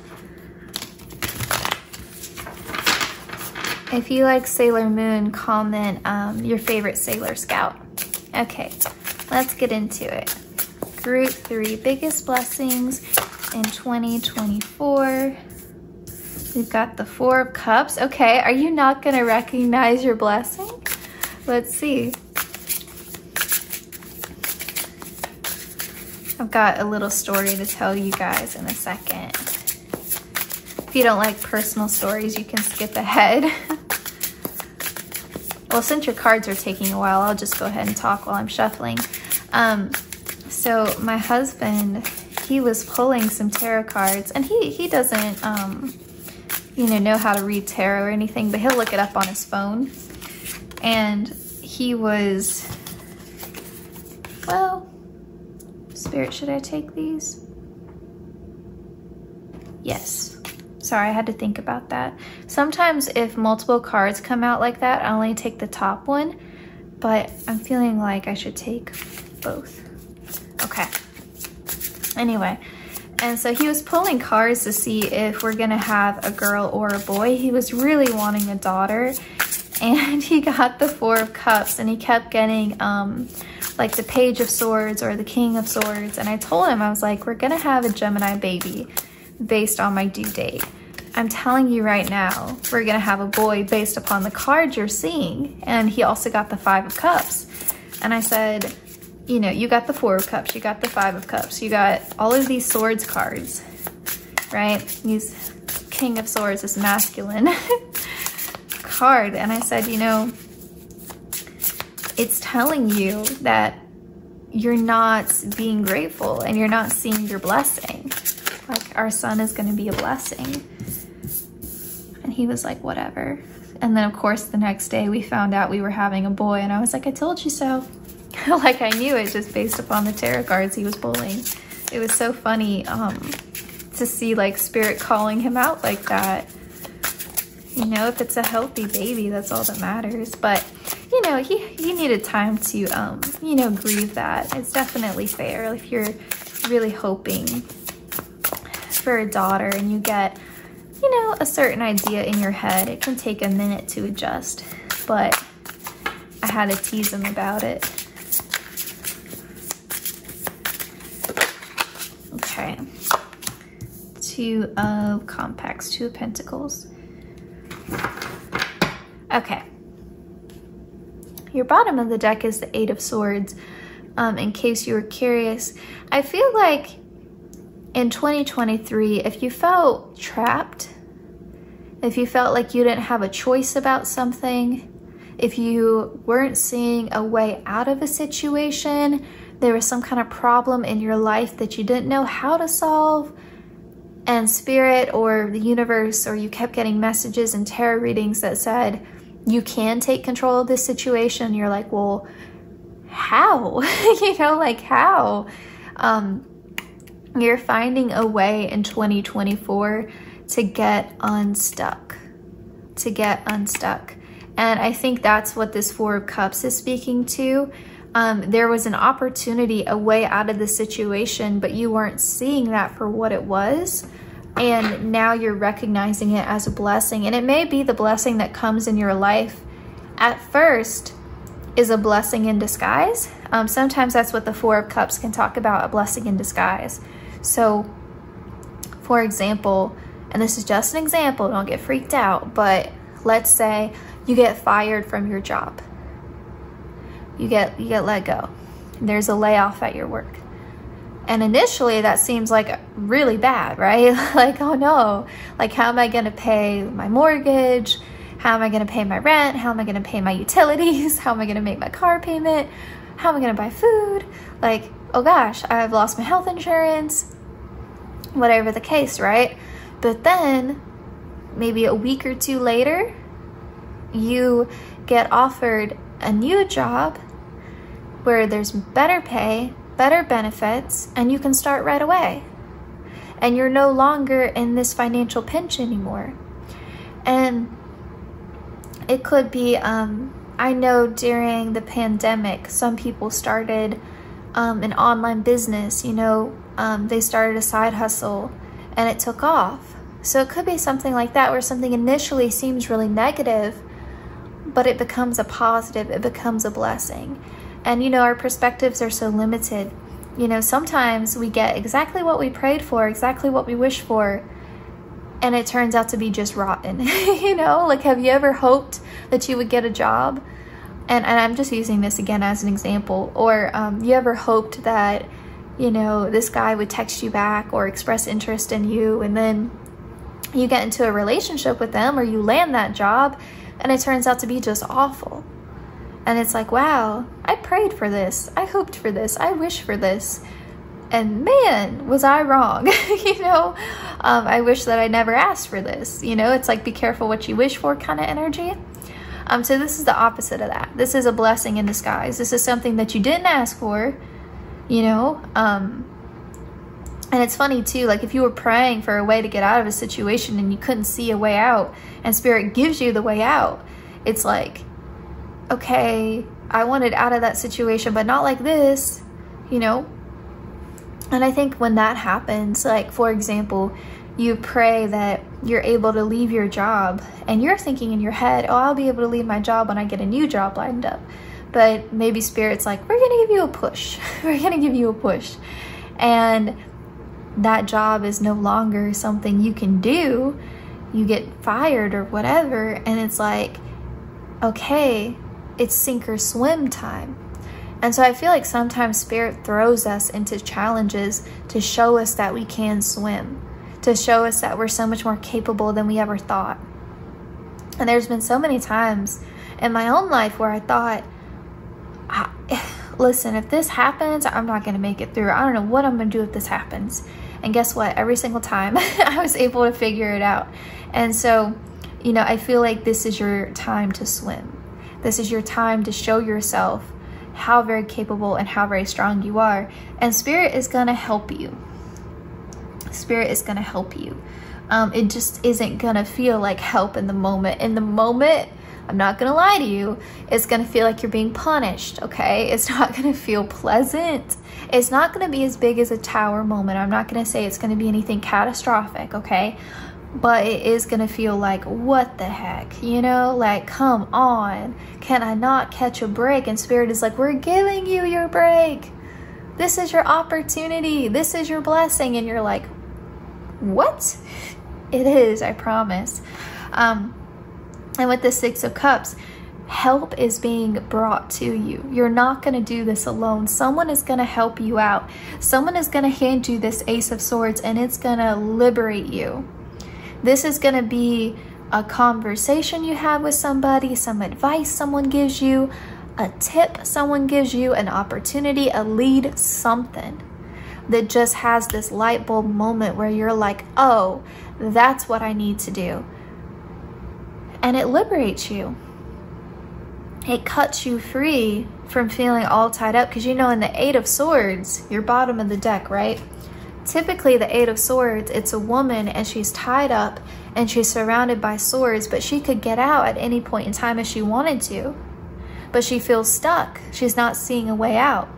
If you like Sailor Moon, comment your favorite Sailor Scout. Okay, let's get into it. Group 3, biggest blessings in 2024. We've got the 4 of Cups. Okay, are you not gonna recognize your blessing? Let's see. I've got a little story to tell you guys in a second. If you don't like personal stories, you can skip ahead. Well, since your cards are taking a while, I'll just go ahead and talk while I'm shuffling. So my husband, he was pulling some tarot cards, and he doesn't, you know how to read tarot or anything, but he'll look it up on his phone. And he was, well, Spirit, should I take these? Yes. Sorry, I had to think about that. Sometimes if multiple cards come out like that, I only take the top one, but I'm feeling like I should take both. Okay. Anyway, and so he was pulling cards to see if we're gonna have a girl or a boy. He was really wanting a daughter, and he got the 4 of Cups, and he kept getting like the Page of Swords or the King of Swords. And I told him, I was like, we're gonna have a Gemini baby based on my due date. I'm telling you right now, we're gonna have a boy based upon the cards you're seeing. And he also got the 5 of Cups. And I said, you know, you got the 4 of Cups, you got the 5 of Cups, you got all of these Swords cards, right? These King of Swords, this masculine card. And I said, you know, it's telling you that you're not being grateful and you're not seeing your blessing. Like, our son is going to be a blessing. And he was like, whatever. And then of course the next day we found out we were having a boy, and I was like, I told you so. Like, I knew it just based upon the tarot cards he was pulling. It was so funny to see like Spirit calling him out like that. You know, if it's a healthy baby, that's all that matters. But you know, he needed time to you know, grieve that. It's definitely fair if you're really hoping for a daughter and you get, you know, a certain idea in your head. It can take a minute to adjust, but I had to tease him about it. Okay, 2 of Compacts, 2 of Pentacles. Okay, your bottom of the deck is the 8 of Swords. In case you were curious, I feel like in 2023, if you felt trapped, if you felt like you didn't have a choice about something, if you weren't seeing a way out of a situation, there was some kind of problem in your life that you didn't know how to solve, and Spirit or the universe, or you kept getting messages and tarot readings that said, you can take control of this situation. You're like, well, how? You know, like how? You're finding a way in 2024 to get unstuck, And I think that's what this 4 of Cups is speaking to. There was an opportunity, a way out of the situation, but you weren't seeing that for what it was. And now you're recognizing it as a blessing. And it may be the blessing that comes in your life at first is a blessing in disguise. Sometimes that's what the 4 of Cups can talk about, a blessing in disguise. So, for example, and this is just an example, don't get freaked out, but let's say you get fired from your job. You get let go. There's a layoff at your work. And initially that seems like really bad, right? Like, oh no, like how am I gonna pay my mortgage? How am I going to pay my rent? How am I going to pay my utilities? How am I going to make my car payment? How am I going to buy food? Like, oh gosh, I've lost my health insurance, whatever the case, right? But then maybe a week or two later, you get offered a new job where there's better pay, better benefits, and you can start right away. And you're no longer in this financial pinch anymore. And it could be, I know during the pandemic, some people started an online business, you know, they started a side hustle and it took off. So it could be something like that, where something initially seems really negative, but it becomes a positive, it becomes a blessing. And you know, our perspectives are so limited. You know, sometimes we get exactly what we prayed for, exactly what we wish for, and it turns out to be just rotten. You know, like, have you ever hoped that you would get a job? And I'm just using this again as an example. Or you ever hoped that, you know, this guy would text you back or express interest in you, and then you get into a relationship with them, or you land that job, and it turns out to be just awful. And it's like, wow, I prayed for this, I hoped for this, I wished for this, and man, was I wrong. You know, I wish that I never asked for this. You know, it's like, be careful what you wish for kind of energy. So this is the opposite of that. This is a blessing in disguise. This is something that you didn't ask for, you know. And it's funny too, like, if you were praying for a way to get out of a situation and you couldn't see a way out, and Spirit gives you the way out, it's like, okay, I wanted out of that situation, but not like this, you know. And I think when that happens, like, for example, you pray that you're able to leave your job, and you're thinking in your head, oh, I'll be able to leave my job when I get a new job lined up. But maybe Spirit's like, we're gonna give you a push. We're gonna give you a push. And that job is no longer something you can do. You get fired or whatever, and it's like, okay, it's sink or swim time. And so I feel like sometimes Spirit throws us into challenges to show us that we can swim, to show us that we're so much more capable than we ever thought. And there's been so many times in my own life where I thought, listen, if this happens, I'm not going to make it through. I don't know what I'm going to do if this happens. And guess what? Every single time I was able to figure it out. And so, you know, I feel like this is your time to swim. This is your time to show yourself how very capable and how very strong you are. And Spirit is going to help you. Spirit is going to help you. It just isn't going to feel like help in the moment. In the moment, I'm not going to lie to you, it's going to feel like you're being punished, okay? It's not going to feel pleasant. It's not going to be as big as a tower moment. I'm not going to say it's going to be anything catastrophic, okay? But it is going to feel like, what the heck, you know? Like, come on. Can I not catch a break? And Spirit is like, we're giving you your break. This is your opportunity. This is your blessing. And you're like, what? It is, I promise. And with the Six of Cups, help is being brought to you. You're not going to do this alone. Someone is going to help you out. Someone is going to hand you this Ace of Swords, and it's going to liberate you. This is going to be a conversation you have with somebody, some advice someone gives you, a tip someone gives you, an opportunity, a lead, something that just has this light bulb moment where you're like, oh, that's what I need to do. And it liberates you. It cuts you free from feeling all tied up. Because you know, in the Eight of Swords, you're bottom of the deck, right? Typically, the Eight of Swords, it's a woman and she's tied up and she's surrounded by swords, but she could get out at any point in time if she wanted to. But she feels stuck. She's not seeing a way out.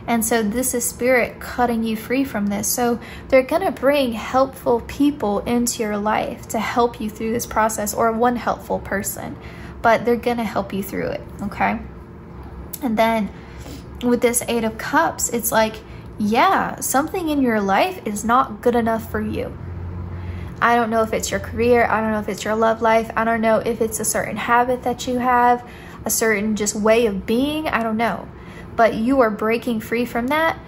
And so this is Spirit cutting you free from this. So they're going to bring helpful people into your life to help you through this process, or one helpful person, but they're going to help you through it, okay? And then with this Eight of Cups, it's like, yeah, something in your life is not good enough for you. I don't know if it's your career. I don't know if it's your love life. I don't know if it's a certain habit that you have, a certain just way of being. I don't know. But you are breaking free from that,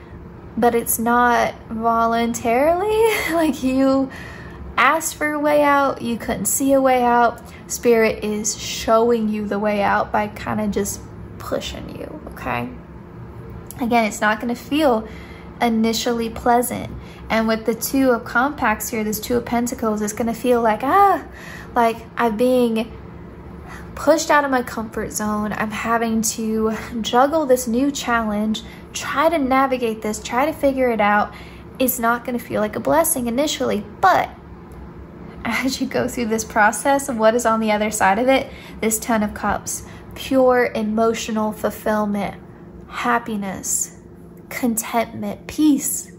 but it's not voluntarily. Like, you asked for a way out, you couldn't see a way out, Spirit is showing you the way out by kind of just pushing you, okay? Again, it's not going to feel initially pleasant. And with the Two of Compacts here, this Two of Pentacles, it's going to feel like, like I'm being pushed out of my comfort zone. I'm having to juggle this new challenge, try to navigate this, try to figure it out. It's not going to feel like a blessing initially, but as you go through this process of what is on the other side of it, this Ten of Cups, pure emotional fulfillment, happiness, contentment, peace.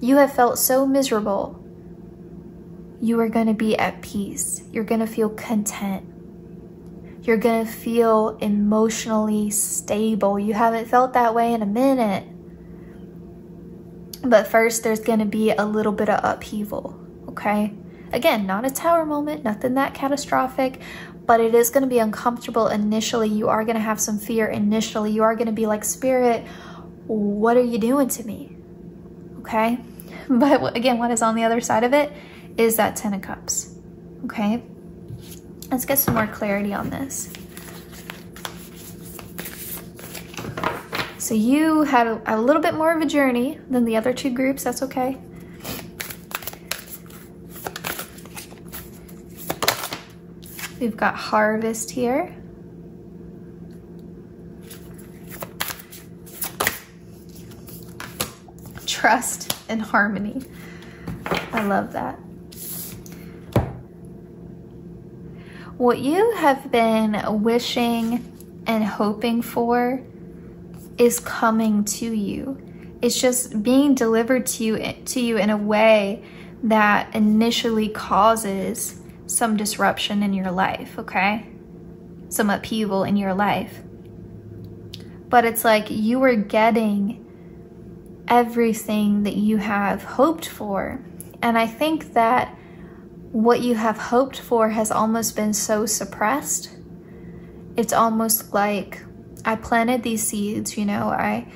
You have felt so miserable. You are going to be at peace. You're going to feel content. You're going to feel emotionally stable. You haven't felt that way in a minute. But first, there's going to be a little bit of upheaval, okay? Again, not a tower moment, nothing that catastrophic, but it is going to be uncomfortable initially. You are going to have some fear initially. You are going to be like, Spirit, what are you doing to me? Okay? But again, what is on the other side of it is that Ten of Cups, okay? Let's get some more clarity on this. So you had a little bit more of a journey than the other two groups. That's okay. We've got Harvest here. Trust and harmony. I love that. What you have been wishing and hoping for is coming to you. It's just being delivered to you in a way that initially causes some disruption in your life, okay? Some upheaval in your life. But it's like you are getting everything that you have hoped for. And I think that what you have hoped for has almost been so suppressed. It's almost like I planted these seeds, you know, I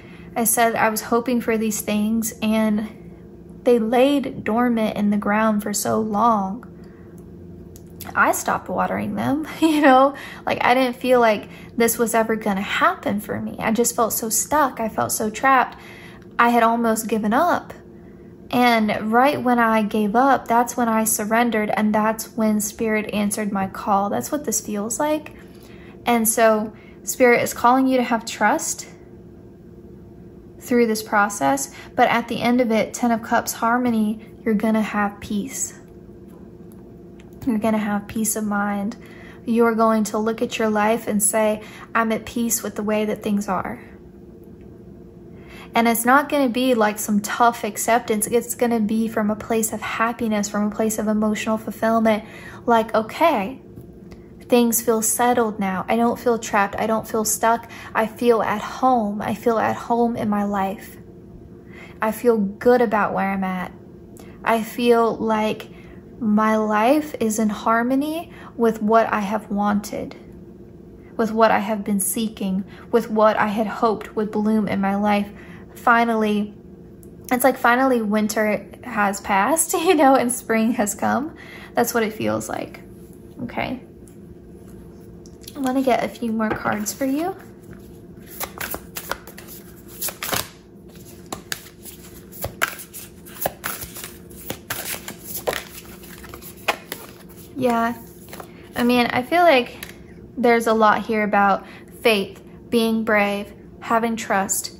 said I was hoping for these things and they laid dormant in the ground for so long. I stopped watering them, you know, like I didn't feel like this was ever gonna happen for me. I just felt so stuck. I felt so trapped. I had almost given up. And right when I gave up, that's when I surrendered, and that's when Spirit answered my call. That's what this feels like. And so Spirit is calling you to have trust through this process, but at the end of it, Ten of Cups, harmony, you're gonna have peace. You're gonna have peace of mind. You're going to look at your life and say, I'm at peace with the way that things are. And it's not going to be like some tough acceptance. It's going to be from a place of happiness, from a place of emotional fulfillment. Like, okay, things feel settled now. I don't feel trapped. I don't feel stuck. I feel at home. I feel at home in my life. I feel good about where I'm at. I feel like my life is in harmony with what I have wanted, with what I have been seeking, with what I had hoped would bloom in my life. Finally, it's like finally winter has passed, you know, and spring has come. That's what it feels like. Okay. I want to get a few more cards for you. Yeah. I mean, I feel like there's a lot here about faith, being brave, having trust,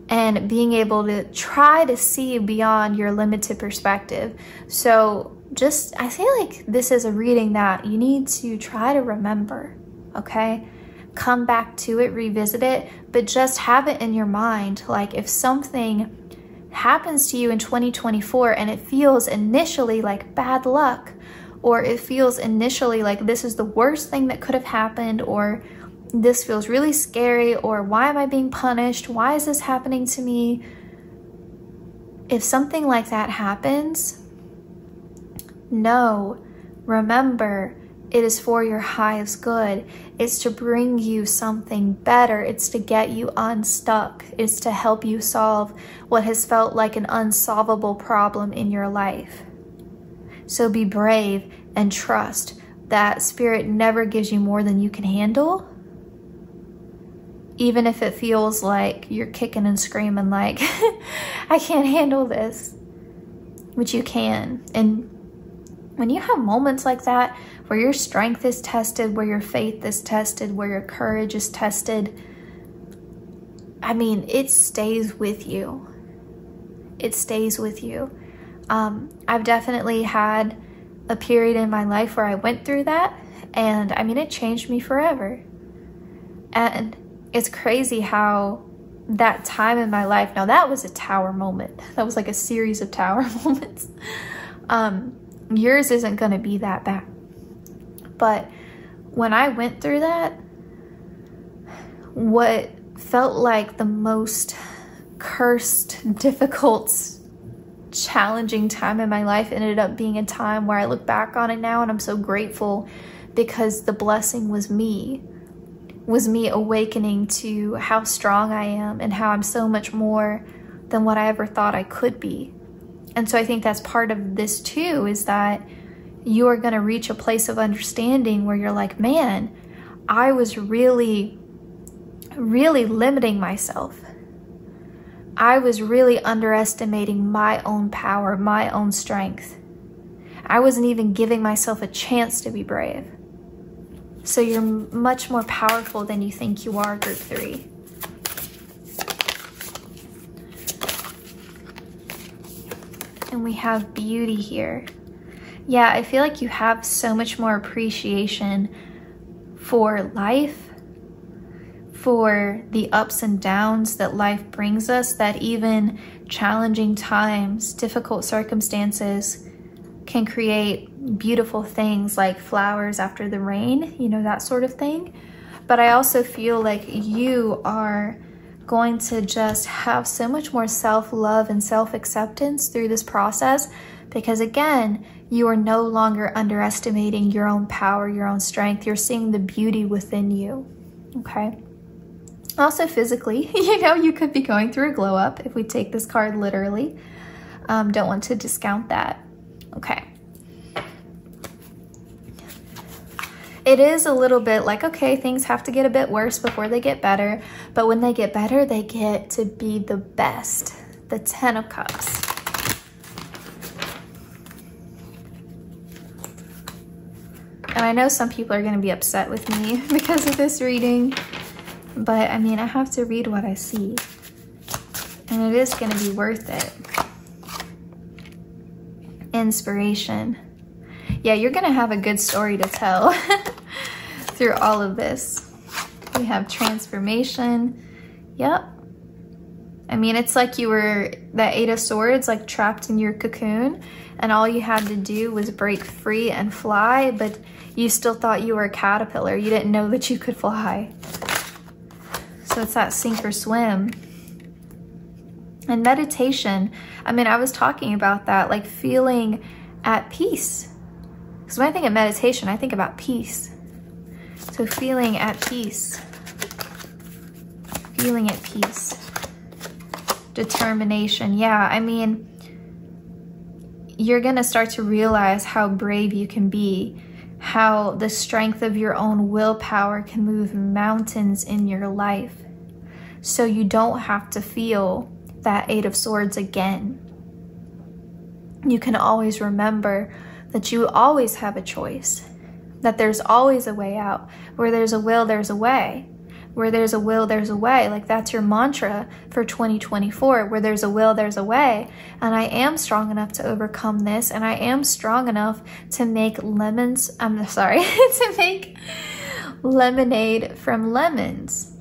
and being able to try to see beyond your limited perspective. So just, I feel like this is a reading that you need to try to remember, okay? Come back to it, revisit it, but just have it in your mind. Like if something happens to you in 2024 and it feels initially like bad luck, or it feels initially like this is the worst thing that could have happened, or this feels really scary, or why am I being punished? Why is this happening to me? If something like that happens, remember, it is for your highest good. It's to bring you something better. It's to get you unstuck. It's to help you solve what has felt like an unsolvable problem in your life. So be brave and trust that Spirit never gives you more than you can handle. Even if it feels like you're kicking and screaming like, I can't handle this, which you can. And when you have moments like that, where your strength is tested, where your faith is tested, where your courage is tested, I mean, it stays with you. It stays with you. I've definitely had a period in my life where I went through that, and I mean, it changed me forever. And it's crazy how that time in my life, now that was a tower moment. That was like a series of tower moments. Yours isn't going to be that bad. But when I went through that, what felt like the most cursed, difficult, challenging time in my life ended up being a time where I look back on it now and I'm so grateful, because the blessing was me awakening to how strong I am and how I'm so much more than what I ever thought I could be. And so I think that's part of this too, is that you are going to reach a place of understanding where you're like, man, I was really limiting myself. I was really underestimating my own power, my own strength. I wasn't even giving myself a chance to be brave. So you're much more powerful than you think you are, group 3. And we have beauty here. Yeah, I feel like you have so much more appreciation for life, for the ups and downs that life brings us, that even challenging times, difficult circumstances can create beautiful things like flowers after the rain, you know, that sort of thing. But I also feel like you are going to just have so much more self-love and self-acceptance through this process, because again, you are no longer underestimating your own power, your own strength. You're seeing the beauty within you, okay? Also physically, you know, you could be going through a glow up if we take this card literally. Don't want to discount that. Okay. It is a little bit like, okay, things have to get a bit worse before they get better. But when they get better, they get to be the best. The 10 of Cups. And I know some people are going to be upset with me because of this reading. But I mean, I have to read what I see. And it is going to be worth it. Inspiration. Yeah, you're going to have a good story to tell through all of this. We have transformation. Yep. I mean, it's like you were, that 8 of Swords, like trapped in your cocoon. And all you had to do was break free and fly. But you still thought you were a caterpillar. You didn't know that you could fly. So it's that sink or swim. And meditation, I mean, I was talking about that, like feeling at peace. Because when I think of meditation, I think about peace. So feeling at peace. Feeling at peace. Determination. Yeah, I mean, you're going to start to realize how brave you can be. How the strength of your own willpower can move mountains in your life. So you don't have to feel that 8 of Swords again. You can always remember that you always have a choice, that there's always a way out. Where there's a will, there's a way. Where there's a will, there's a way. Like that's your mantra for 2024. Where there's a will, there's a way. And I am strong enough to overcome this, and I am strong enough to make to make lemonade from lemons.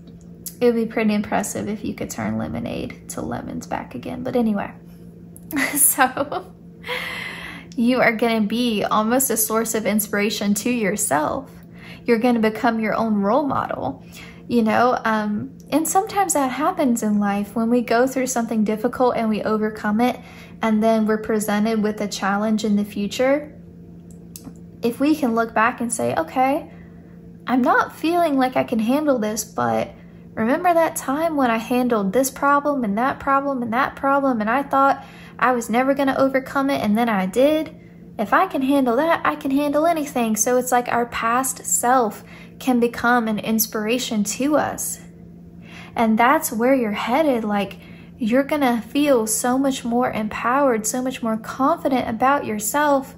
It would be pretty impressive if you could turn lemonade to lemons back again. But anyway, so you are going to be almost a source of inspiration to yourself. You're going to become your own role model, you know, and sometimes that happens in life when we go through something difficult and we overcome it, and then we're presented with a challenge in the future. If we can look back and say, okay, I'm not feeling like I can handle this, but remember that time when I handled this problem and that problem and that problem, and I thought I was never going to overcome it, and then I did? if I can handle that, I can handle anything. So it's like our past self can become an inspiration to us. And that's where you're headed. Like, you're gonna feel so much more empowered, so much more confident about yourself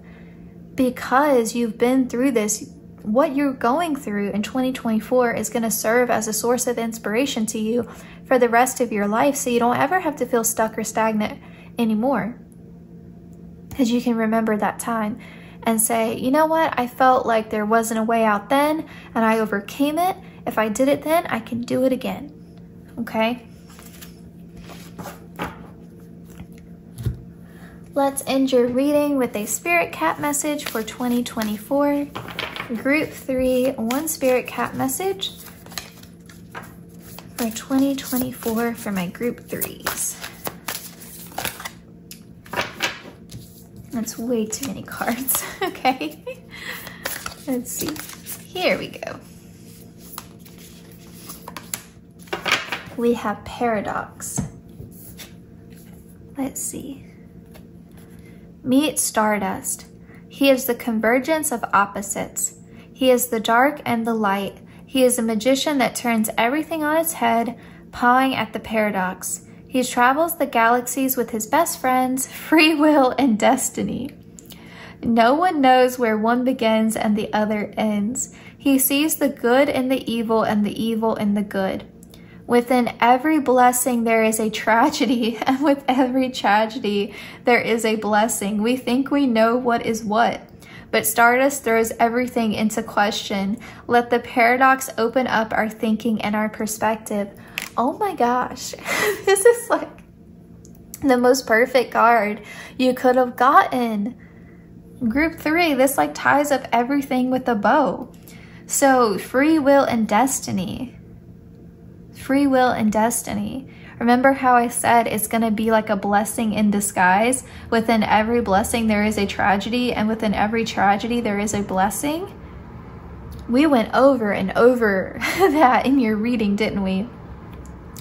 because you've been through this. What you're going through in 2024 is gonna serve as a source of inspiration to you for the rest of your life, so you don't ever have to feel stuck or stagnant anymore. Because you can remember that time and say, you know what, I felt like there wasn't a way out then and I overcame it. If I did it then, I can do it again. Okay? Let's end your reading with a Spirit Cat message for 2024. Group 3, one Spirit Cat message for 2024 for my Group 3s. That's way too many cards. Okay. Let's see. Here we go. We have Paradox. Let's see. Meet Stardust. He is the convergence of opposites. He is the dark and the light. He is a magician that turns everything on its head, pawing at the paradox. He travels the galaxies with his best friends, free will and destiny. No one knows where one begins and the other ends. He sees the good in the evil and the evil in the good. Within every blessing there is a tragedy, and with every tragedy there is a blessing. We think we know what is what, but Stardust throws everything into question. Let the paradox open up our thinking and our perspective. Oh my gosh, this is like the most perfect card you could have gotten. Group 3, this like ties up everything with a bow. So free will and destiny. Free will and destiny. Remember how I said it's going to be like a blessing in disguise? Within every blessing there is a tragedy, and within every tragedy there is a blessing. We went over and over that in your reading, didn't we?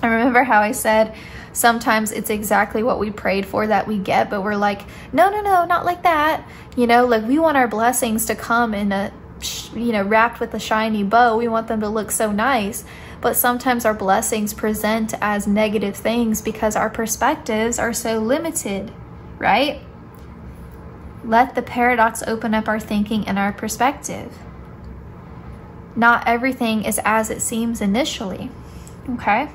I remember how I said sometimes it's exactly what we prayed for that we get, but we're like, no, no, no, not like that. You know, like we want our blessings to come in a, you know, wrapped with a shiny bow. We want them to look so nice. But sometimes our blessings present as negative things because our perspectives are so limited, right? Let the paradox open up our thinking and our perspective. Not everything is as it seems initially, okay?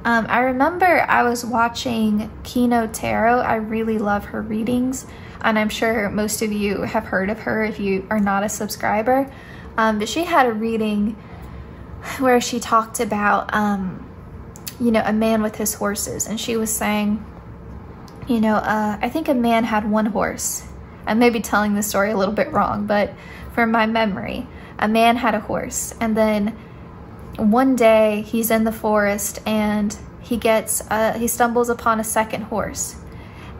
I remember I was watching Kino Tarot. I really love her readings, and I'm sure most of you have heard of her if you are not a subscriber. But she had a reading where she talked about, you know, a man with his horses. And she was saying, you know, I think a man had one horse. I may be telling the story a little bit wrong, but from my memory, a man had a horse. And then one day he's in the forest and he stumbles upon a second horse.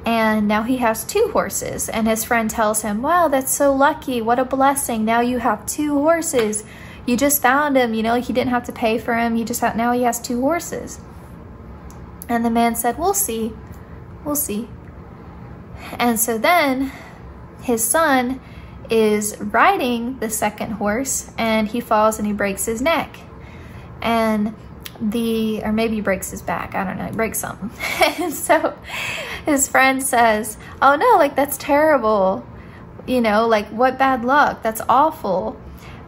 And now he has 2 horses, and his friend tells him, wow, that's so lucky. What a blessing. Now you have 2 horses. You just found him, you know, he didn't have to pay for him. Now he has 2 horses. And the man said, we'll see. We'll see. And so then his son is riding the second horse, and he falls and he breaks his neck. And or maybe he breaks his back, I don't know, he breaks something. And so his friend says, oh no, like that's terrible, you know, like what bad luck, that's awful.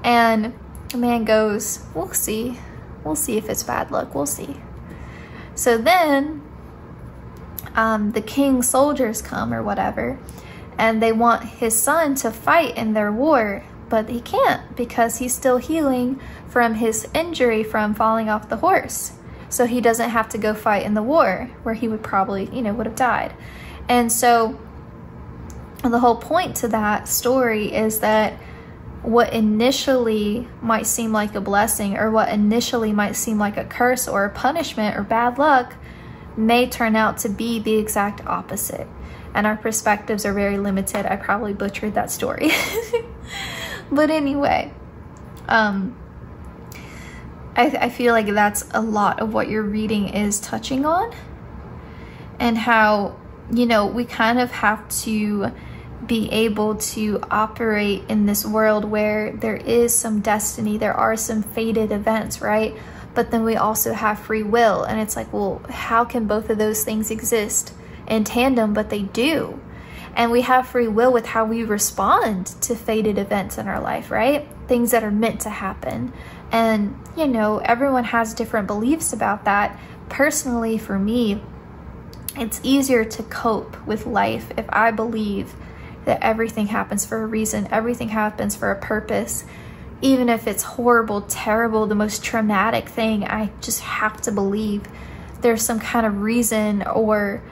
And the man goes, we'll see if it's bad luck, we'll see. So then the king's soldiers come or whatever, and they want his son to fight in their war, but he can't because he's still healing from his injury from falling off the horse. So he doesn't have to go fight in the war where he would probably, you know, would have died. And so the whole point to that story is that what initially might seem like a blessing, or what initially might seem like a curse or a punishment or bad luck, may turn out to be the exact opposite. And our perspectives are very limited. I probably butchered that story. But anyway, I feel like that's a lot of what your reading is touching on, and how you know, we kind of have to be able to operate in this world where there is some destiny, there are some fated events, right? But then we also have free will, and it's like, well, how can both of those things exist in tandem? But they do. And we have free will with how we respond to fated events in our life, right? Things that are meant to happen. And, you know, everyone has different beliefs about that. Personally, for me, it's easier to cope with life if I believe that everything happens for a reason, everything happens for a purpose. Even if it's horrible, terrible, the most traumatic thing, I just have to believe there's some kind of reason or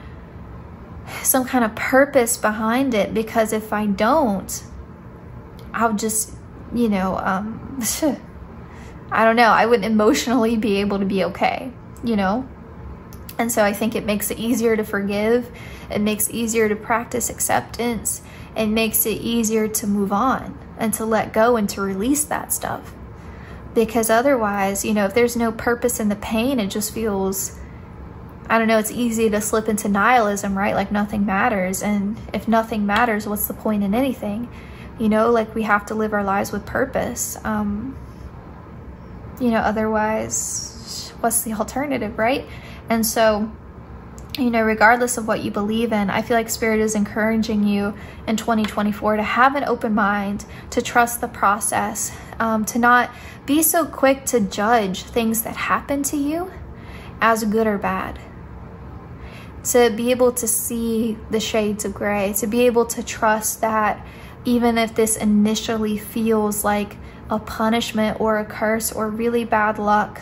some kind of purpose behind it, because if I don't, I'll just, you know, I don't know, I wouldn't emotionally be able to be okay, you know? And so I think it makes it easier to forgive. It makes it easier to practice acceptance. It makes it easier to move on and to let go and to release that stuff. Because otherwise, you know, if there's no purpose in the pain, it just feels, I don't know, it's easy to slip into nihilism, right? Like nothing matters. And if nothing matters, what's the point in anything? You know, like we have to live our lives with purpose. You know, otherwise, what's the alternative, right? And so, you know, regardless of what you believe in, I feel like Spirit is encouraging you in 2024 to have an open mind, to trust the process, to not be so quick to judge things that happen to you as good or bad, to be able to see the shades of gray, to be able to trust that even if this initially feels like a punishment or a curse or really bad luck,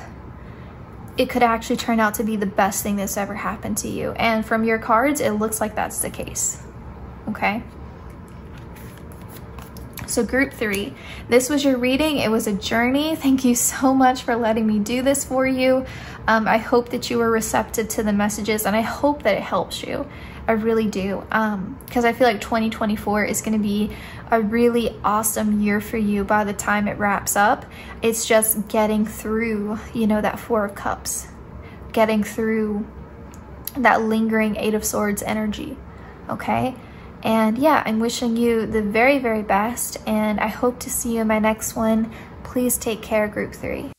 it could actually turn out to be the best thing that's ever happened to you. And from your cards, it looks like that's the case, okay? So group 3, this was your reading. It was a journey. Thank you so much for letting me do this for you. I hope that you were receptive to the messages, and I hope that it helps you. I really do, because I feel like 2024 is going to be a really awesome year for you by the time it wraps up. It's just getting through, you know, that 4 of Cups, getting through that lingering 8 of Swords energy, okay? And yeah, I'm wishing you the very, very best, and I hope to see you in my next one. Please take care, group 3.